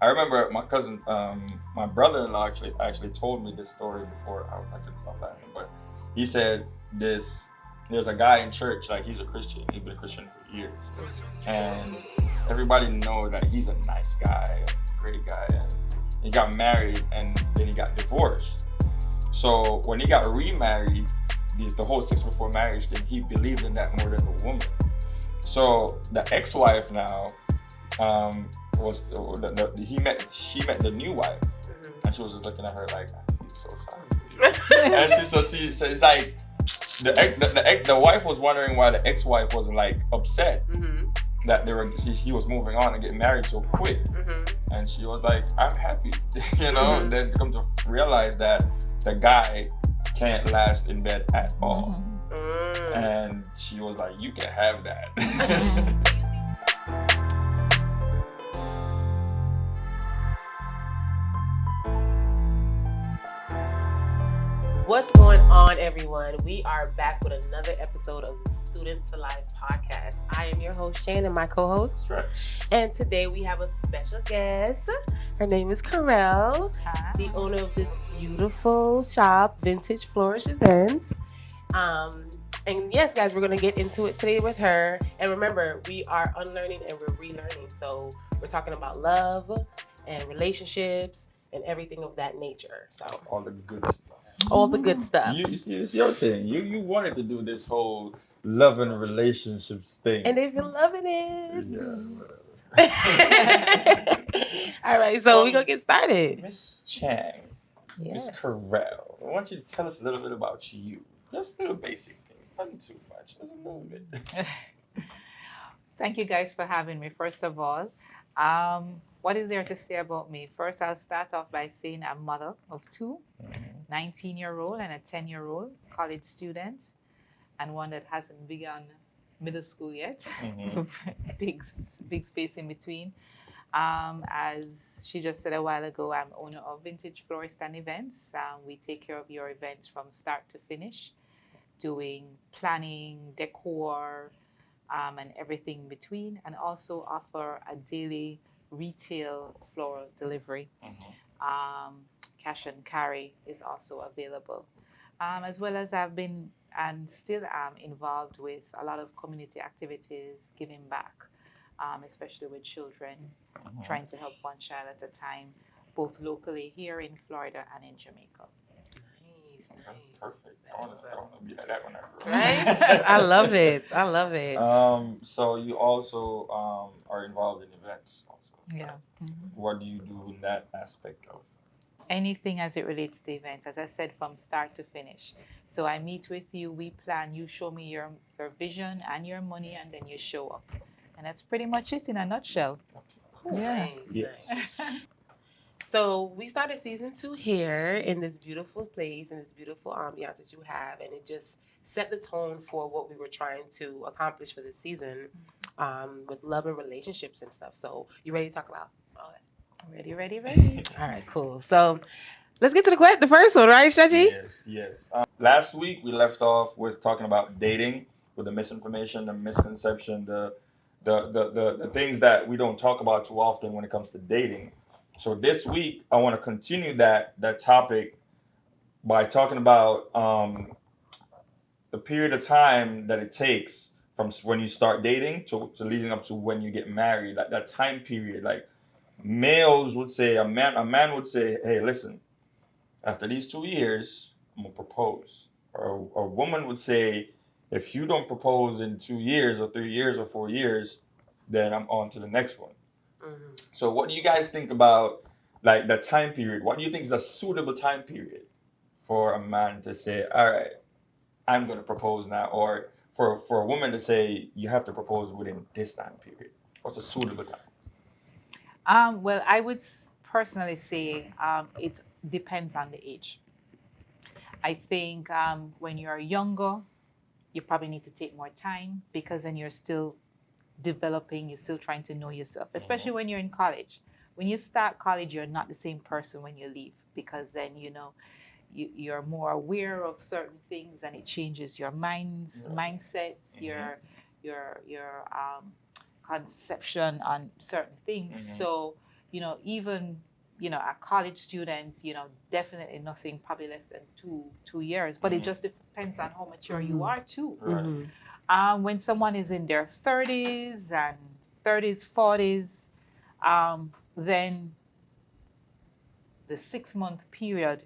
I remember my cousin, my brother-in-law actually told me this story before. I couldn't stop laughing, but he said this. There's a guy in church, like he's a Christian. He's been a Christian for years, and everybody know that he's a nice guy, a great guy. And he got married, and then he got divorced. So when he got remarried, the whole sex before marriage thing, he believed in that more than the woman. So the ex-wife now was she met the new wife, and she was just looking at her like, I feel so sorry for you. And so it's like the wife was wondering why the ex-wife wasn't like upset that he was moving on and getting married so quick, and she was like, I'm happy, Then come to realize that the guy can't last in bed at all, and she was like, you can have that. What's going on, everyone? We are back with another episode of the Students Alive podcast. I am your host, Chang, and my co-host, Stretch. And today we have a special guest. Her name is Karrelle, the owner of this beautiful shop, Vintage Florist Events. And yes, guys, we're going to get into it today with her. And remember, we are unlearning and we're relearning. So we're talking about love and relationships and everything of that nature. So All the good stuff. All the good stuff. You see, it's your thing. You wanted to do this whole love and relationships thing. And they've been loving it. Yeah, whatever. All right, so we're going to get started. Miss Chang, Miss Karrelle, I want you to tell us a little bit about you. Just little basic things, nothing too much, just a little bit. Thank you guys for having me, first of all. What is there to say about me? First, I'll start off by saying I'm a mother of two, 19-year-old and a 10-year-old college student, and one that hasn't begun middle school yet. Big space in between. As she just said a while ago, I'm owner of Vintage Florist and Events. We take care of your events from start to finish, doing planning, decor, and everything in between, and also offer a daily retail floral delivery. Cash and carry is also available, as well as I've been and still am involved with a lot of community activities, giving back, especially with children, trying to help one child at a time, both locally here in Florida and in Jamaica. Nice. Perfect. I want to be like that when I grow up. Right? I love it. So you also are involved in events also. Yeah. What do you do in that aspect of? Anything as it relates to events, as I said, from start to finish. So I meet with you, we plan, you show me your vision and your money, and then you show up. And that's pretty much it in a nutshell. Cool. Yeah. Nice. So we started season 2 here in this beautiful place and this beautiful ambiance that you have, and it just set the tone for what we were trying to accomplish for this season, with love and relationships and stuff. So you ready to talk about all that? Ready. All right, cool. So let's get to the first one, right, Stretchy? Yes. Last week we left off with talking about dating, with the misinformation, the misconception, the things that we don't talk about too often when it comes to dating. So this week I want to continue that topic by talking about the period of time that it takes from when you start dating to leading up to when you get married. Like that time period, like males would say, a man would say, hey, listen, after these 2 years, I'm gonna propose. Or a woman would say, if you don't propose in 2 years or 3 years or 4 years, then I'm on to the next one. So what do you guys think about like that time period? What do you think is a suitable time period for a man to say, all right, I'm gonna propose now, or for a woman to say you have to propose within this time period? What's a suitable time? Well, I would personally say it depends on the age. I think when you're younger, you probably need to take more time because then you're still developing, you're still trying to know yourself, especially when you're in college. When you start college, you're not the same person when you leave, because then, you're more aware of certain things and it changes your mindsets, your conception on certain things. So even a college student, definitely nothing, probably less than 2 years. But it just depends on how mature you are too. When someone is in their 30s and 30s, 40s, then the 6 month period,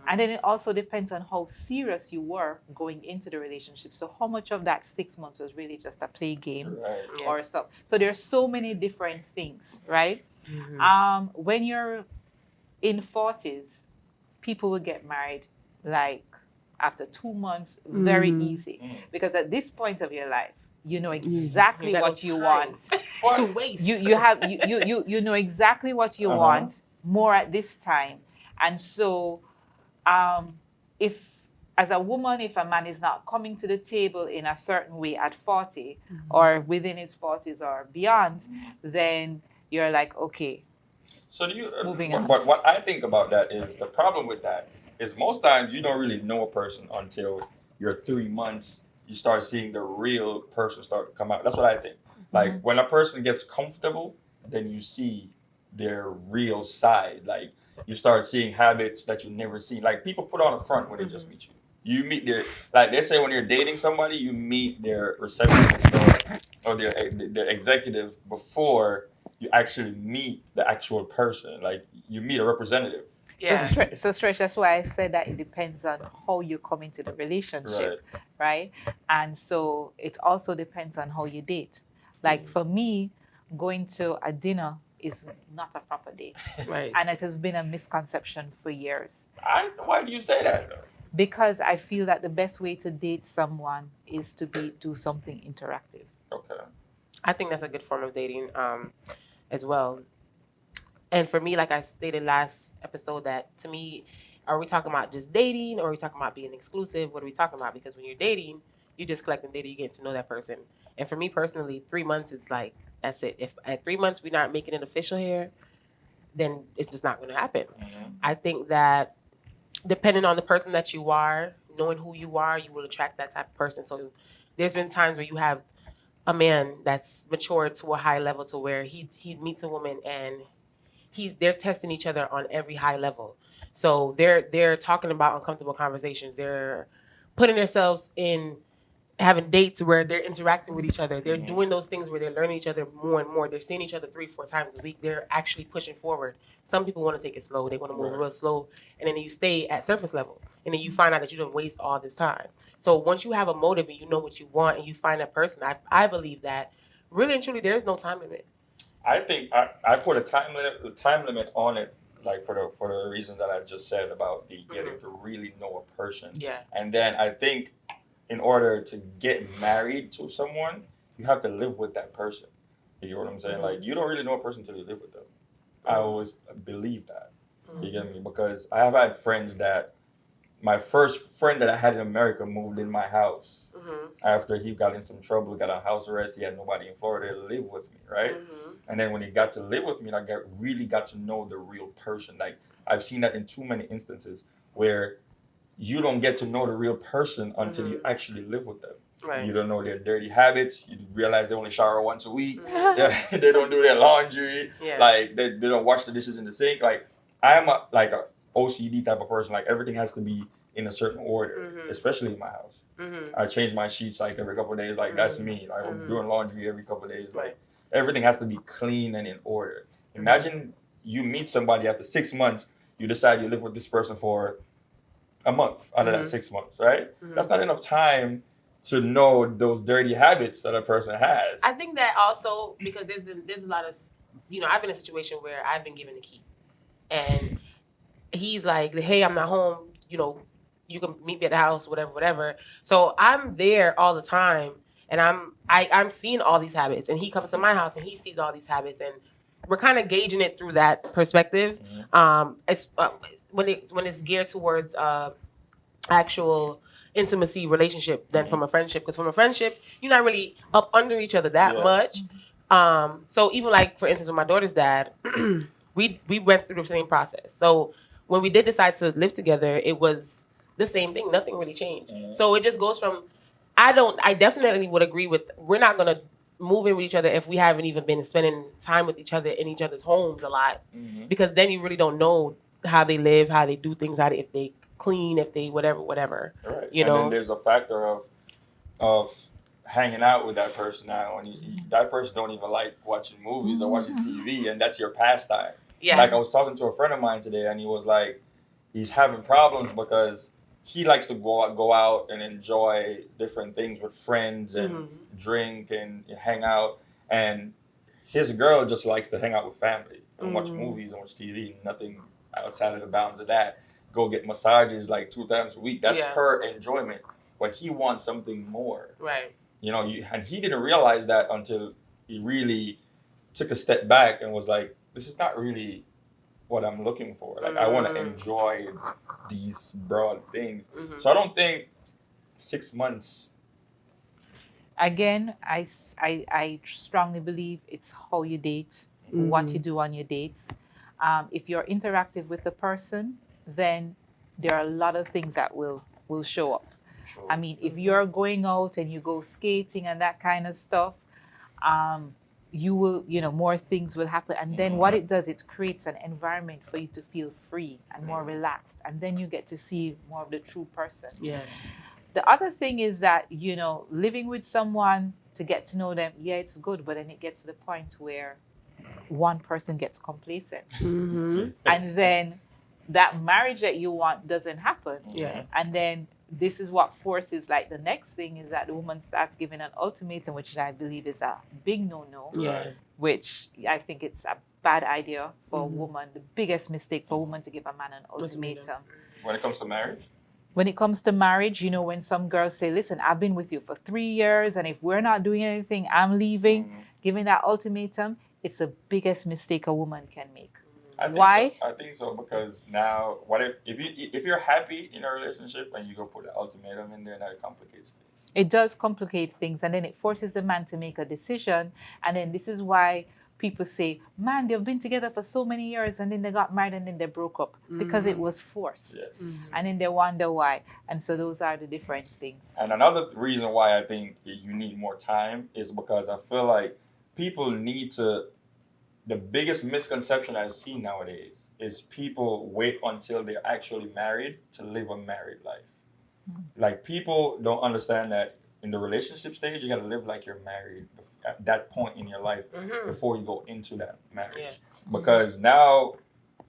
And then it also depends on how serious you were going into the relationship. So how much of that 6 months was really just a play game or stuff. So there's so many different things, right? When you're in 40s, people will get married like after 2 months, very easy. Because at this point of your life, you know exactly what you want. To waste. You know exactly what you want more at this time. And so if as a woman, if a man is not coming to the table in a certain way at 40 or within his 40s or beyond, then you're like, okay. So do you? Moving on. But what I think about that is the problem with that is most times you don't really know a person until you're 3 months. You start seeing the real person start to come out. That's what I think. Like when a person gets comfortable, then you see their real side. Like you start seeing habits that you never seen. Like people put on a front when they just meet you. You meet their, like they say when you're dating somebody, you meet their receptionist or their executive before you actually meet the actual person. Like you meet a representative. Yeah. So Stretch, that's why I said that it depends on how you come into the relationship, right? And so it also depends on how you date. Like for me, going to a dinner is not a proper date. Right. And it has been a misconception for years. Why do you say that though? Because I feel that the best way to date someone is to do something interactive. Okay. I think that's a good form of dating as well. And for me, like I stated last episode, that to me, are we talking about just dating or are we talking about being exclusive? What are we talking about? Because when you're dating, you're just collecting data, you get to know that person. And for me personally, 3 months is like, that's it. If at 3 months we're not making it official here, then it's just not going to happen. I think that depending on the person that you are, knowing who you are, you will attract that type of person. So there's been times where you have a man that's matured to a high level to where he meets a woman and they're testing each other on every high level. So they're talking about uncomfortable conversations. They're putting themselves in having dates where they're interacting with each other. They're doing those things where they're learning each other more and more. They're seeing each other 3-4 times a week. They're actually pushing forward. Some people want to take it slow. They want to move real slow. And then you stay at surface level. And then you find out that you don't waste all this time. So once you have a motive and you know what you want and you find that person, I believe that really and truly there's no time limit. I think I put a time limit on it, like for the reason that I just said about the getting to really know a person. Yeah. And then I think in order to get married to someone, you have to live with that person. You get what I'm saying? Like you don't really know a person until you live with them. I always believe that. You get me? Because I have had friends that my first friend that I had in America moved in my house after he got in some trouble, got a house arrest. He had nobody in Florida to live with me, right? And then when he got to live with me, I really got to know the real person. Like I've seen that in too many instances where you don't get to know the real person until you actually live with them. Right. You don't know their dirty habits. You realize they only shower once a week. They don't do their laundry. Like they don't wash the dishes in the sink. Like I'm a OCD type of person. Like everything has to be in a certain order, especially in my house. I change my sheets like every couple of days. Like that's me. Like I'm doing laundry every couple of days. Like everything has to be clean and in order. Imagine you meet somebody after 6 months. You decide you live with this person for a month out of that 6 months, right? That's not enough time to know those dirty habits that a person has. I think that also because there's a lot of, I've been in a situation where I've been given the key, and he's like, hey, I'm not home, you can meet me at the house, whatever. So I'm there all the time, and I'm seeing all these habits, and he comes to my house and he sees all these habits, and we're kind of gauging it through that perspective. It's when it's geared towards actual intimacy relationship than from a friendship, because from a friendship you're not really up under each other that much. So even like for instance with my daughter's dad, we went through the same process. So when we did decide to live together, it was the same thing. Nothing really changed. So it just goes from I definitely would agree with we're not gonna moving with each other if we haven't even been spending time with each other in each other's homes a lot, because then you really don't know how they live, how they do things, if they clean, if they whatever. Right. You And know, then there's a factor of hanging out with that person now, and that person don't even like watching movies or watching TV, and that's your pastime. yeah, Like I was talking to a friend of mine today, and he was like, he's having problems because he likes to go out and enjoy different things with friends and drink and hang out, and his girl just likes to hang out with family and watch movies and watch TV, nothing outside of the bounds of that. Go get massages like 2 times a week. That's her enjoyment, but he wants something more. right. You know, and he didn't realize that until he really took a step back and was like, this is not really what I'm looking for. Like, I want to enjoy these broad things. So I don't think 6 months. Again, I strongly believe it's how you date, what you do on your dates. If you're interactive with the person, then there are a lot of things that will show up. Sure. I mean, if you're going out and you go skating and that kind of stuff, you will, more things will happen. And then what it does, it creates an environment for you to feel free and more relaxed. And then you get to see more of the true person. Yes. The other thing is that, living with someone to get to know them, yeah, it's good. But then it gets to the point where one person gets complacent. And then that marriage that you want doesn't happen. Yeah. And then this is what forces, like, the next thing is that the woman starts giving an ultimatum, which I believe is a big no-no. Yeah. Which I think it's a bad idea for a woman, the biggest mistake for a woman to give a man an ultimatum. When it comes to marriage? When it comes to marriage, when some girls say, listen, I've been with you for 3 years, and if we're not doing anything, I'm leaving, giving that ultimatum, it's the biggest mistake a woman can make. Why? I think so because now, if you're happy in a relationship and you go put an ultimatum in there, that complicates things. It does complicate things, and then it forces the man to make a decision. And then this is why people say, man, they've been together for so many years, and then they got married and then they broke up because it was forced. Yes. And then they wonder why. And so those are the different things. And another reason why I think you need more time is because I feel like people need to. The biggest misconception I see nowadays is people wait until they're actually married to live a married life. Like, people don't understand that in the relationship stage, you got to live like you're married at that point in your life before you go into that marriage. Yeah. Because now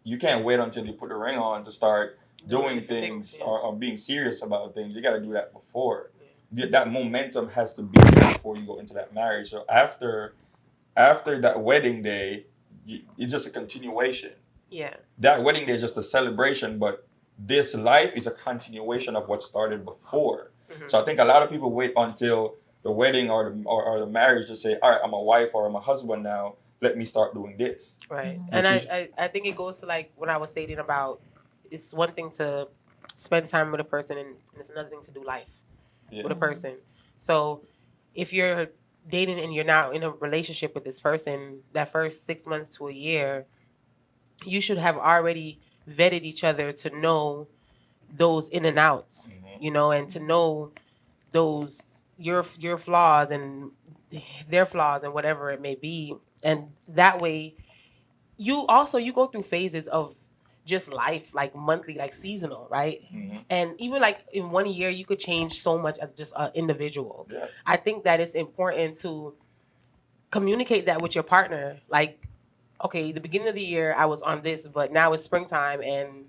you can't wait until you put the ring on to start doing things or being serious about things. You got to do that before. That momentum has to be there before you go into that marriage. So after that wedding day, it's just a continuation. Yeah. That wedding day is just a celebration, but this life is a continuation of what started before. So I think a lot of people wait until the wedding or the marriage to say, all right, I'm a wife or I'm a husband now. Let me start doing this. Right. And I think it goes to, like, what I was stating about, it's one thing to spend time with a person and it's another thing to do life with a person. So if you're dating and you're now in a relationship with this person, that first 6 months to a year, you should have already vetted each other to know those in and outs, and to know those your flaws and their flaws and whatever it may be. And that way you go through phases of just life, like monthly, like seasonal, right? And even like in 1 year, you could change so much as just an individual. Yeah. I think that it's important to communicate that with your partner. Like, okay, the beginning of the year, I was on this, but now it's springtime and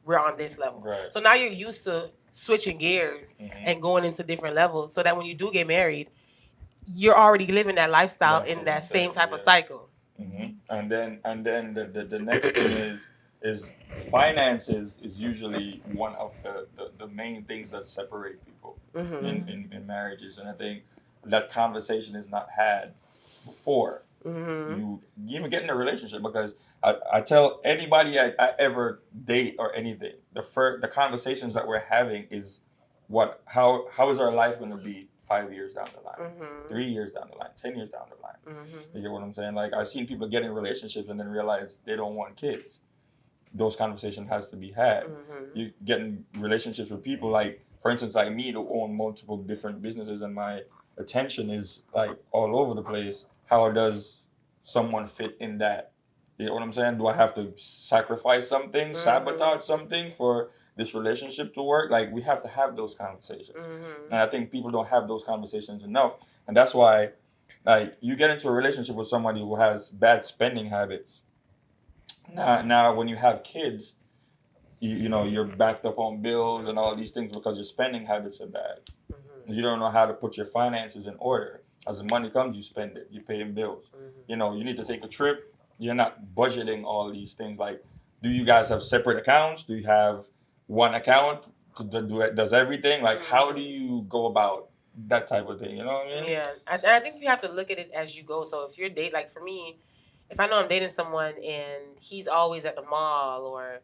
we're on this level. Right. So now you're used to switching gears and going into different levels so that when you do get married, you're already living that lifestyle in that same type of cycle. And then the next thing is finances is usually one of the main things that separate people in marriages. And I think that conversation is not had before you even get in a relationship, because I tell anybody I ever date or anything, the conversations that we're having is how is our life going to be 5 years down the line, 3 years down the line, 10 years down the line. You get what I'm saying? Like, I've seen people get in relationships and then realize they don't want kids. Those conversations has to be had. You get in relationships with people, like, for instance, like me, to own multiple different businesses, and my attention is like all over the place, how does someone fit in that? You know what I'm saying? Do I have to sacrifice something, sabotage something for this relationship to work? Like, we have to have those conversations. And I think people don't have those conversations enough. And that's why, like, you get into a relationship with somebody who has bad spending habits. Now when you have kids, you know, you're backed up on bills and all these things because your spending habits are bad. You don't know how to put your finances in order. As the money comes, you spend it. You're paying bills. You know, you need to take a trip. You're not budgeting all these things. Like, do you guys have separate accounts? Do you have one account to do it, does everything? Like, how do you go about that type of thing? You know what I mean? Yeah, I think you have to look at it as you go. So if you're like for me, if I know I'm dating someone and he's always at the mall, or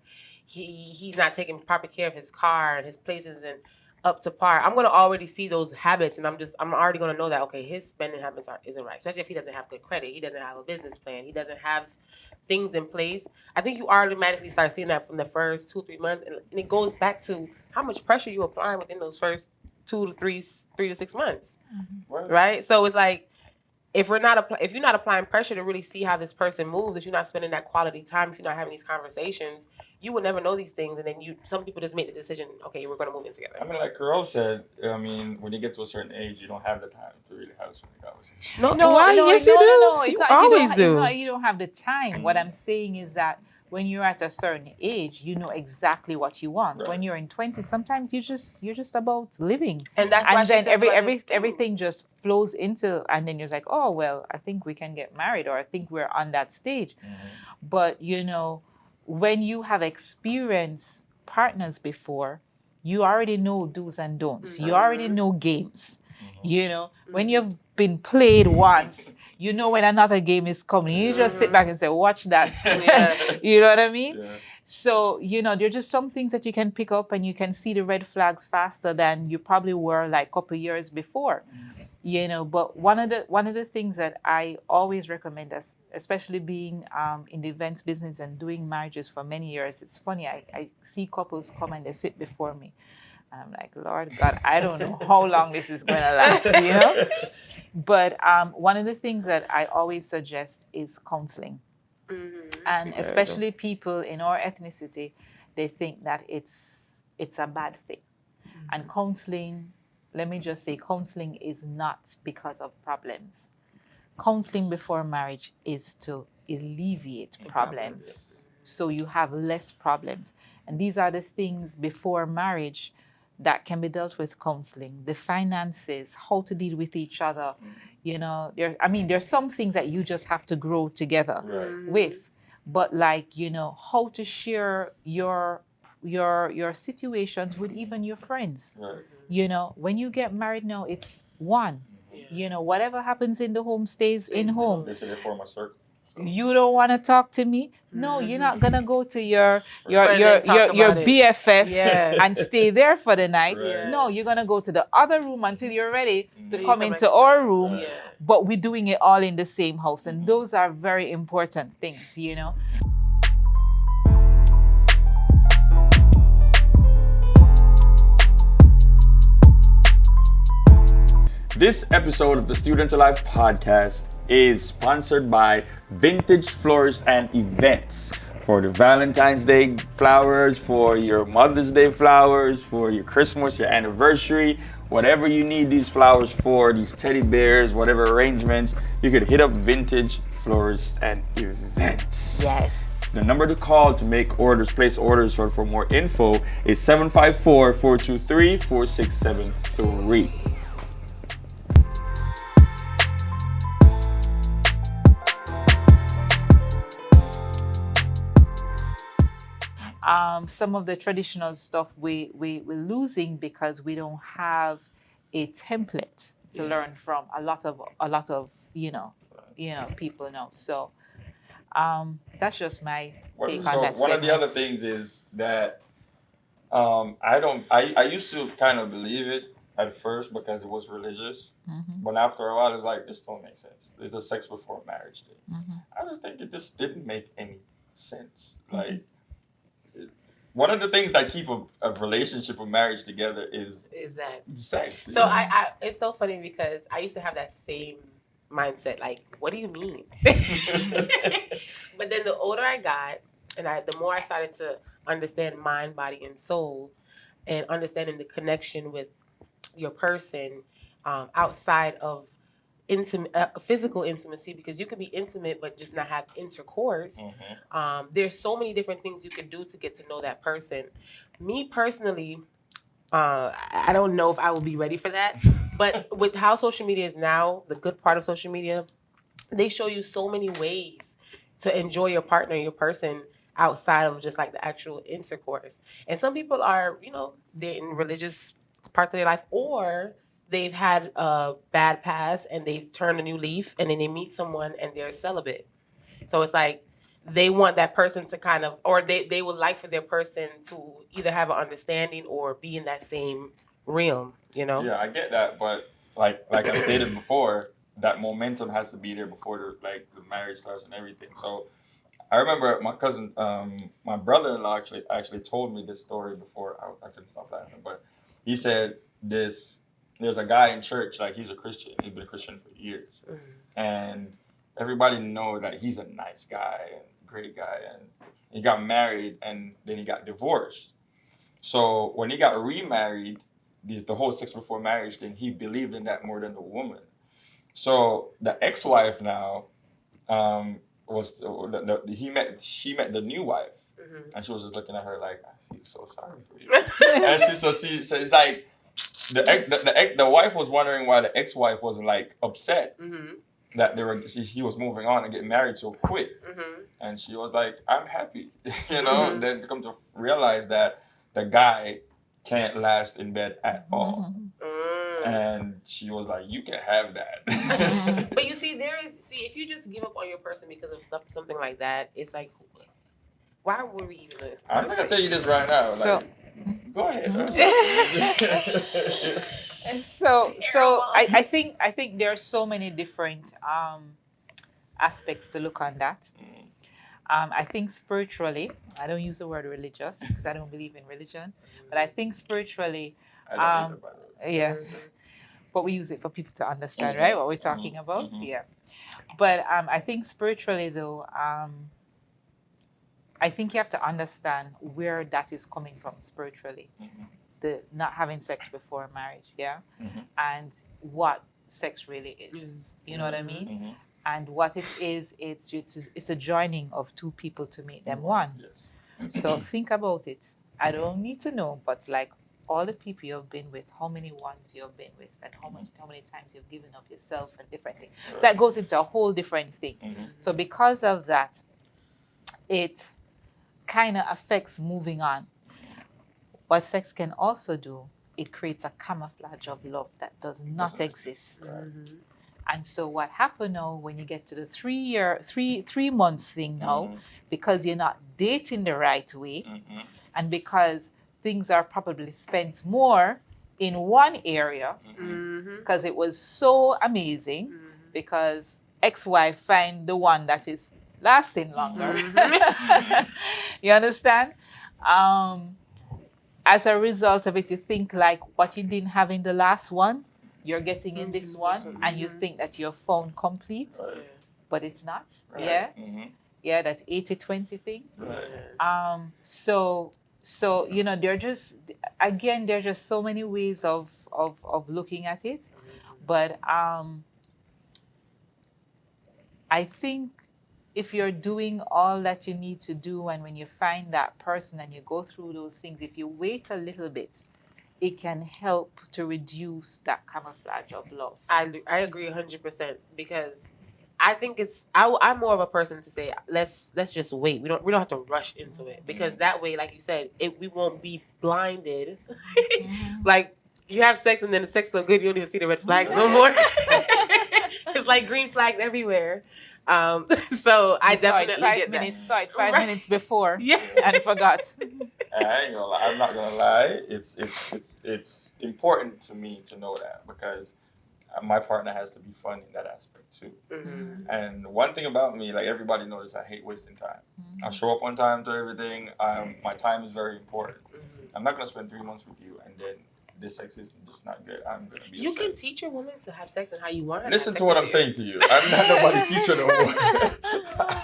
he's not taking proper care of his car and his place isn't up to par, I'm gonna already see those habits, and I'm already gonna know that, okay, his spending habits isn't right. Especially if he doesn't have good credit, he doesn't have a business plan, he doesn't have things in place. I think you automatically start seeing that from the first 2-3 months, and it goes back to how much pressure you applying within those first 3 to 6 months, right? So it's like, if you're not applying pressure to really see how this person moves, if you're not spending that quality time, if you're not having these conversations, you will never know these things. And then some people just make the decision, okay, we're going to move in together. I mean, like Karrelle said, I mean, when you get to a certain age, you don't have the time to really have so many conversations. Yes, you do. No. It's You not, always do. It's not you don't have the time. What I'm saying is that when you're at a certain age, you know exactly what you want. Right. When you're in 20, sometimes you're just about living. And that's why then everything just flows into, and then you're like, oh well, I think we can get married, or I think we're on that stage. But you know, when you have experienced partners before, you already know do's and don'ts. You already know games. You know, when you've been played once, you know when another game is coming. You just sit back and say, watch that. You know what I mean? Yeah. So, you know, there are just some things that you can pick up, and you can see the red flags faster than you probably were like a couple years before. You know, but one of the things that I always recommend, especially being in the events business and doing marriages for many years, it's funny, I see couples come and they sit before me. And I'm like, Lord God, I don't know how long this is going to last, you know? But one of the things that I always suggest is counseling. And especially people in our ethnicity, they think that it's a bad thing. And counseling, let me just say, counseling is not because of problems. Counseling before marriage is to alleviate problems, so you have less problems. And these are the things before marriage that can be dealt with counseling. The finances, how to deal with each other. You know, there's some things that you just have to grow together with. But like, you know, how to share your situations with even your friends. You know, when you get married now, it's one. You know, whatever happens in the home stays in home. They say they form a circle. So. You don't want to talk to me? No, you're not gonna go to your BFF and stay there for the night. No, you're gonna go to the other room until you're ready to come into our room. But we're doing it all in the same house, and those are very important things, you know. This episode of the Student to Life podcast is sponsored by Vintage Florist and Events. For the Valentine's Day flowers, for your Mother's Day flowers, for your Christmas, your anniversary, whatever you need these flowers for, these teddy bears, whatever arrangements, you could hit up Vintage Florist and Events. Yes. The number to call to make orders, place orders, or for more info is 754-423-4673. Some of the traditional stuff we're losing because we don't have a template to learn from. A lot of you know people know. So that's just my take on that. One of the other things is that I used to kind of believe it at first because it was religious, but after a while it's like, this don't make sense. It's the sex before marriage thing. I just think it just didn't make any sense. Like, one of the things that keep a relationship or marriage together is that sex. so I it's so funny because I used to have that same mindset, like, what do you mean? But then the older I got, and the more I started to understand mind, body, and soul, and understanding the connection with your person, outside of intimate, physical intimacy, because you could be intimate but just not have intercourse. There's so many different things you can do to get to know that person. Me personally, I don't know if I will be ready for that. But with how social media is now, the good part of social media, they show you so many ways to enjoy your partner, your person, outside of just like the actual intercourse. And some people are, they're in religious parts of their life, or they've had a bad past and they've turned a new leaf, and then they meet someone and they're celibate. So it's like they want that person to kind of, or they would like for their person to either have an understanding or be in that same realm, Yeah, I get that, but like I stated before, that momentum has to be there before the marriage starts and everything. So I remember my cousin, my brother-in-law actually told me this story before. I couldn't stop laughing, but he said there's a guy in church, like he's a Christian. He's been a Christian for years, and everybody know that he's a nice guy and great guy, and he got married and then he got divorced. So when he got remarried, the whole sex before marriage thing, he believed in that more than the woman. So the ex-wife now, was she met the new wife, and she was just looking at her like, I feel so sorry for you. And so it's like the wife was wondering why the ex-wife wasn't like upset that he was moving on and getting married so quick. And she was like, I'm happy, Then come to realize that the guy can't last in bed at all. And she was like, you can have that. But you see, if you just give up on your person because of something like that, it's like, why were we even doing this? I'm not gonna tell you this right now. So, go ahead. so I think there are so many different aspects to look on that. I think spiritually, I don't use the word religious because I don't believe in religion, but I think spiritually, I don't either, by the way. yeah. But we use it for people to understand, right? What we're talking about, yeah. But I think spiritually, though, I think you have to understand where that is coming from spiritually. The not having sex before marriage, yeah, and what sex really is. You know what I mean? And what it is, it's a joining of two people to make them one. Yes. So think about it. I don't need to know, but like all the people you've been with, how many ones you've been with, and how many times you've given of yourself and different things. So that goes into a whole different thing. So because of that, it kind of affects moving on. What sex can also do, it creates a camouflage of love that does not exist. And so what happened now when you get to the 3 months thing now, because you're not dating the right way, and because things are probably spent more in one area, because it was so amazing, because ex-wife find the one that is lasting longer. You understand? As a result of it, you think like what you didn't have in the last one, you're getting in this one, and you think that you're found complete, but it's not. Yeah, that 80-20 thing. So they're just so many ways of looking at it, but I think if you're doing all that you need to do, and when you find that person and you go through those things, if you wait a little bit, it can help to reduce that camouflage of love. I agree 100%, because I think I'm more of a person to say let's just wait. We don't have to rush into it, because that way, like you said, we won't be blinded. Like you have sex and then the sex is so good you don't even see the red flags no more. It's like green flags everywhere. So I definitely get that. Saw it 5 minutes before, Yeah. and forgot. I ain't gonna lie. I'm not gonna lie. It's important to me to know that, because my partner has to be fun in that aspect too. And one thing about me, like everybody knows, I hate wasting time. I show up on time to everything. My time is very important. I'm not gonna spend 3 months with you and then this sex is just not good. I'm gonna be You upset. can teach your woman to have sex and how you want her. Listen to what I'm saying to you. I'm not nobody's teacher no more.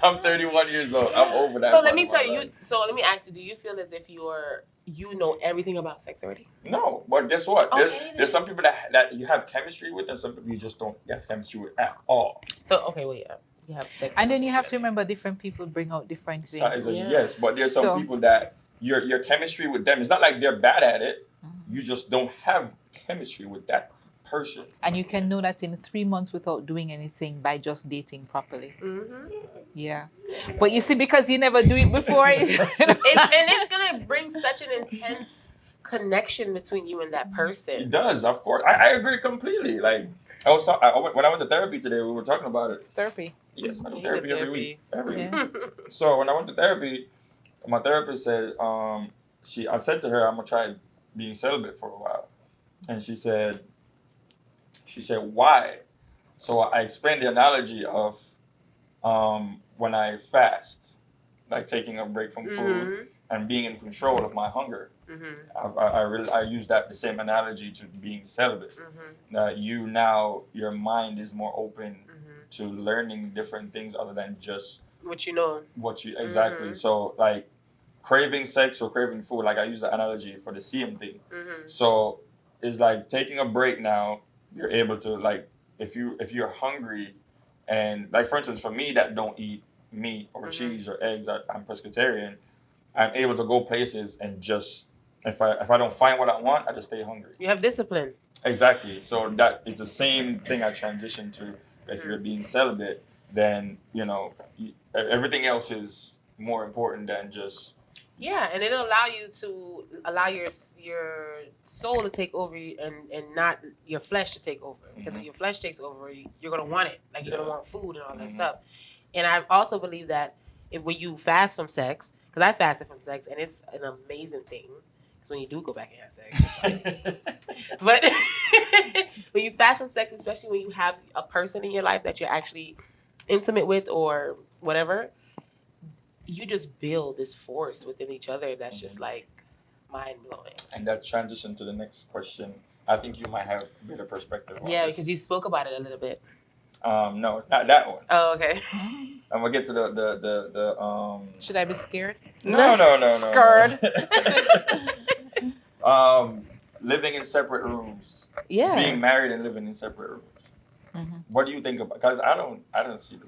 I'm 31 years old. I'm over that. So let me tell you. So let me ask you: do you feel as if you know everything about sex already? No, but guess what? Okay, There's some people that you have chemistry with, and some people you just don't have chemistry with at all. So okay, well, yeah, you have sex, And then you have to remember different people bring out different things. Yes, but there's some people that your chemistry with them is not like they're bad at it. You just don't have chemistry with that person. And you can know that in 3 months without doing anything by just dating properly. Yeah. But you see, because you never do it before, it's gonna bring such an intense connection between you and that person. It does, of course. I agree completely. Like when I went to therapy today, we were talking about it. Therapy. Yes, I do therapy every week. Every week. So when I went to therapy, my therapist said, I said to her, I'm gonna try being celibate for a while. And she said, why? So I explained the analogy of when I fast, like taking a break from food and being in control of my hunger. I use the same analogy to being celibate. That your mind is more open to learning different things other than just what you know. Exactly. So like craving sex or craving food, like I use the analogy for the CM thing. So it's like taking a break now. You're able to, like, if you're hungry, and like for instance for me that don't eat meat or cheese or eggs, I'm pescatarian. I'm able to go places and just if I don't find what I want, I just stay hungry. You have discipline. Exactly. So that is the same thing I transition to. If you're being celibate, then everything else is more important than just. Yeah, and it'll allow your soul to take over you and not your flesh to take over. Because when your flesh takes over, you're gonna want it. Like you're gonna want food and all that stuff. And I also believe that when you fast from sex, because I fasted from sex, and it's an amazing thing. Because when you do go back and have sex, it's like, but when you fast from sex, especially when you have a person in your life that you're actually intimate with or whatever, you just build this force within each other that's just like mind blowing. And that transition to the next question, I think you might have a better perspective on this. Because you spoke about it a little bit. No, not that one. Oh, okay. I'm gonna get to the Should I be scared? No. Scared. Living in separate rooms. Yeah. Being married and living in separate rooms. What do you think about? Because I don't see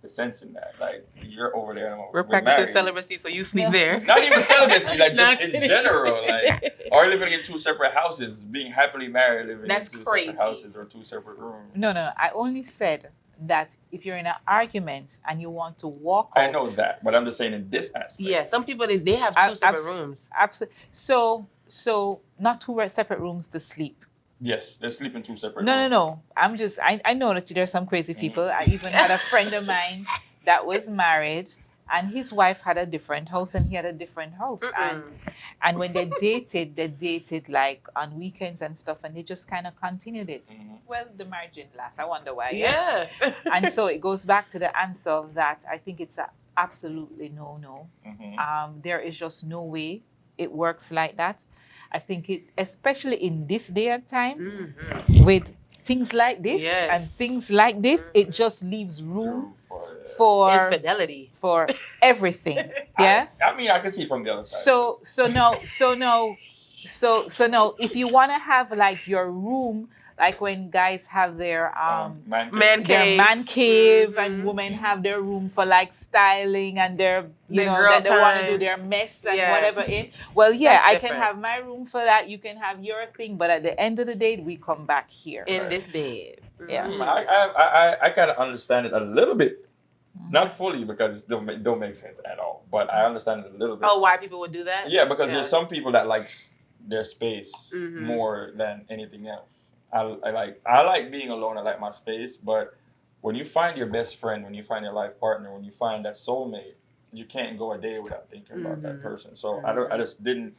the sense in that. Like you're over there. We're practicing celibacy, so you sleep there. Not even celibacy, like just in general. Like, or living in two separate houses, being happily married, living in two separate houses or two separate rooms. No. I only said that if you're in an argument and you want to walk out. I know that, but I'm just saying in this aspect. Yeah, some people they have two separate rooms. Absolutely. So not two separate rooms to sleep. Yes, they sleep in two separate rooms. No. I know that there's some crazy people. I even had a friend of mine that was married and his wife had a different house and he had a different house. And when they dated like on weekends and stuff, and they just kind of continued it. Well, the marriage didn't last. I wonder why. Yeah. And so it goes back to the answer of that. I think it's a absolutely no. There is just no way it works like that. I think it, especially in this day and time, with things like this and things like this, it just leaves room for infidelity, for everything. Yeah. I mean, I can see it from the other side. So now, if you want to have like your room, like when guys have their man cave, and women have their room for like styling and their that they want to do their mess and whatever in. Well, yeah, I can have my room for that. You can have your thing, but at the end of the day, we come back here in this bed. Yeah, I kind of understand it a little bit, not fully because it don't make sense at all. But I understand it a little bit. Oh, why people would do that? Yeah, because there's some people that like their space more than anything else. I like being alone. I like my space. But when you find your best friend, when you find your life partner, when you find that soulmate, you can't go a day without thinking about that person. So I just didn't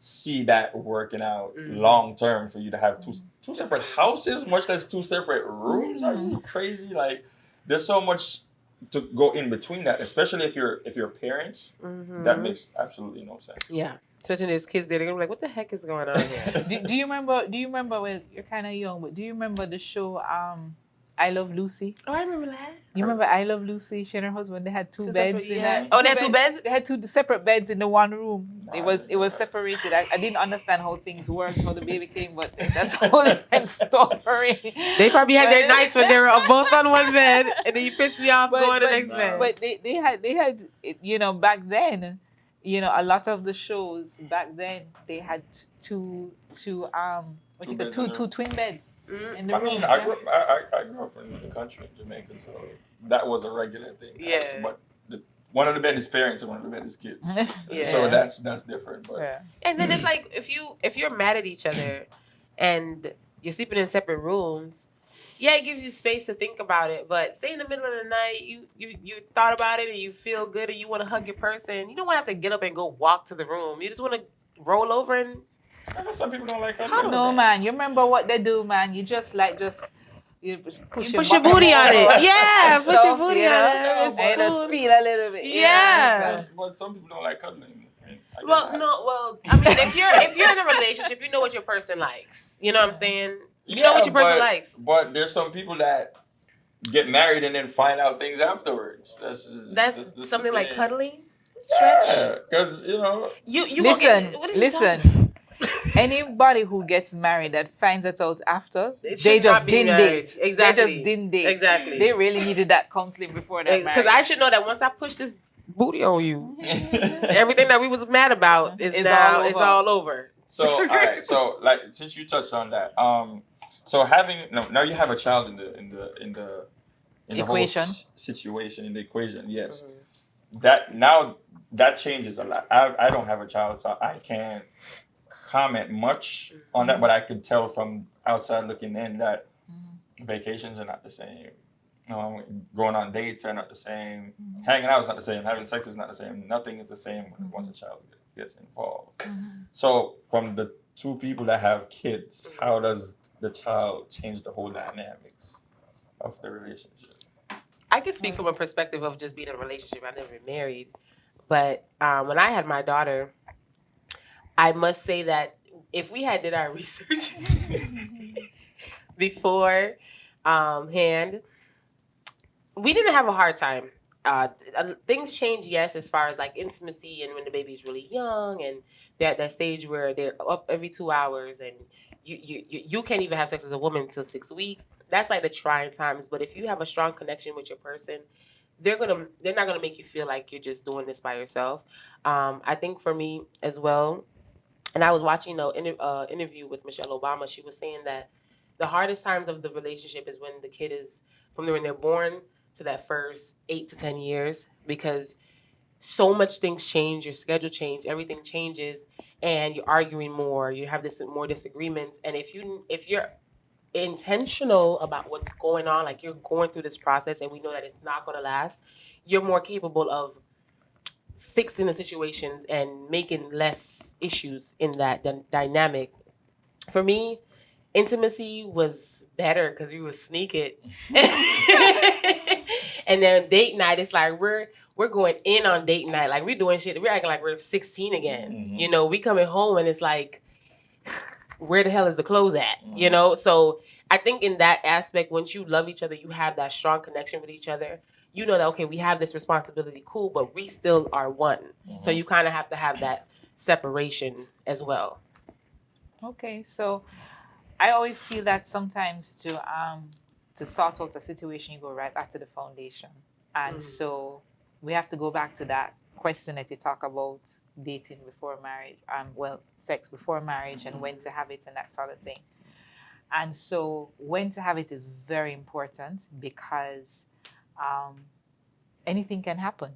see that working out long term for you to have two separate houses, much less two separate rooms. Are you crazy? Like, there's so much to go in between that, especially if you're parents. That makes absolutely no sense. Yeah. Especially there's kids there, they're gonna be like, what the heck is going on here? Do you remember when you're kind of young, but do you remember the show I Love Lucy? Oh, I remember that. You remember I Love Lucy? She and her husband, they had two beds in that. Oh, they had two beds? They had two separate beds in the one room. It was separated. I didn't understand how things worked, how the baby came, but that's a whole different story. They probably had their nights when they were both on one bed, and then you pissed me off going to the next bed. But they had you know, back then, you know, a lot of the shows back then they had two twin beds in the room. I grew up in the country in Jamaica, so that was a regular thing. Yeah. But one of the bed is parents and one of the bed is kids. Yeah. So that's different. But And then it's like if you're mad at each other and you're sleeping in separate rooms, yeah, it gives you space to think about it. But say in the middle of the night you thought about it and you feel good and you want to hug your person, you don't want to have to get up and go walk to the room. You just want to roll over and. I know some people don't like hugging. No, man. You remember what they do, man? You just you push your booty on it. Yeah, push your booty on it. And just feel a little bit. Yeah. But some people don't like cuddling. Well, I mean, if you're in a relationship, you know what your person likes. You know what I'm saying? You know what your person likes. But there's some people that get married and then find out things afterwards. That's something like cuddling. Yeah, because you know. You listen. Anybody who gets married that finds it out after, they just didn't date. Exactly. They just didn't date. Exactly. They really needed that counseling before that marriage. Because I should know that once I push this booty on you, everything that we was mad about is all over. So all right. So like since you touched on that, so now you have a child in the equation whole situation in the equation. Yes. That changes a lot. I don't have a child, so I can't comment much on that, but I could tell from outside looking in that vacations are not the same. Going on dates are not the same. Hanging out is not the same. Having sex is not the same. Nothing is the same once a child gets involved. So from the two people that have kids, how does the child change the whole dynamics of the relationship? I can speak from a perspective of just being in a relationship. I never been married. But when I had my daughter, I must say that if we had did our research before hand, we didn't have a hard time. Things change, yes, as far as like intimacy and when the baby's really young and they're at that stage where they're up every 2 hours and you can't even have sex as a woman until 6 weeks. That's like the trying times. But if you have a strong connection with your person, they're not gonna make you feel like you're just doing this by yourself. I think for me as well. And I was watching an interview with Michelle Obama. She was saying that the hardest times of the relationship is when the kid is from when they're born to that first 8 to 10 years, because so much things change, your schedule changes, everything changes, and you're arguing more. You have more disagreements, and if you're intentional about what's going on, like you're going through this process, and we know that it's not going to last, you're more capable of fixing the situations and making less issues in that dynamic. For me, intimacy was better because we would sneak it. And then date night, it's like we're going in on date night. Like we're doing shit. We're acting like we're 16 again. Mm-hmm. You know, we coming home and it's like, where the hell is the clothes at? Mm-hmm. You know? So I think in that aspect, once you love each other, you have that strong connection with each other. You know that, okay, we have this responsibility, cool, but we still are one. Mm-hmm. So you kind of have to have that separation as well. Okay, so I always feel that sometimes to sort out a situation, you go right back to the foundation. And so we have to go back to that question that you talk about dating before marriage, sex before marriage and when to have it and that sort of thing. And so when to have it is very important because anything can happen.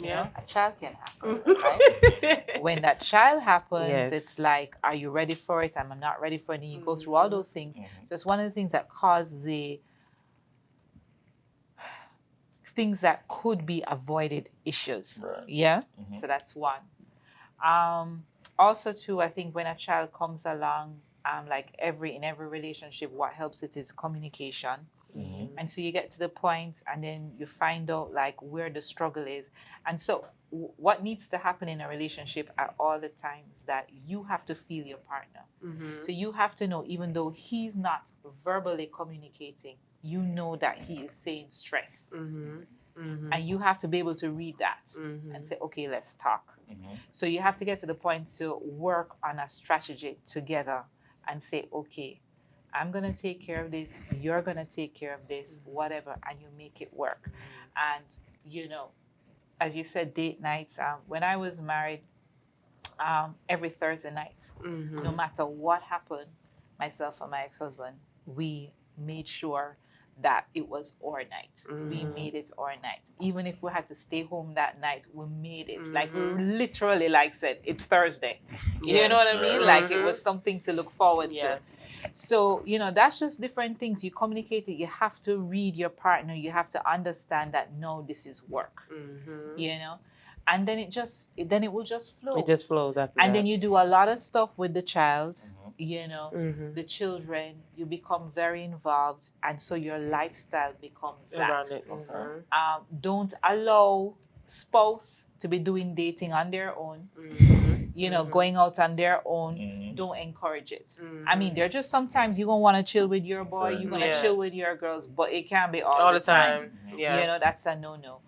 You know, a child can happen, right? When that child happens, yes. It's like, are you ready for it? I'm not ready for it. And you go through all those things. So it's one of the things that cause the things that could be avoided issues. Right. Yeah? So that's one. also too, I think when a child comes along, like in every relationship, what helps it is communication. And so you get to the point and then you find out like where the struggle is. And so what needs to happen in a relationship at all the times that you have to feel your partner. So you have to know, even though he's not verbally communicating, you know that he is saying stress. And you have to be able to read that and say, okay, let's talk. So you have to get to the point to work on a strategy together and say, okay, I'm going to take care of this, you're going to take care of this, whatever, and you make it work. And, you know, as you said, date nights. When I was married, every Thursday night, no matter what happened, myself and my ex-husband, we made sure that it was our night. We made it our night. Even if we had to stay home that night, we made it. Like literally, like said, it's Thursday. You know what I mean? Like it was something to look forward to. So, you know, that's just different things. You communicate it. You have to read your partner. You have to understand that, no, this is work, you know, and then it will just flow. It just flows after and that. then you do a lot of stuff with the child, you know, the children, you become very involved. And so your lifestyle becomes that. Don't allow spouse to be doing dating on their own, you know, going out on their own. Don't encourage it. I mean, there are just sometimes you're going to want to chill with your boy, you're going to chill with your girls, but it can't be all the time. You know, that's a no-no.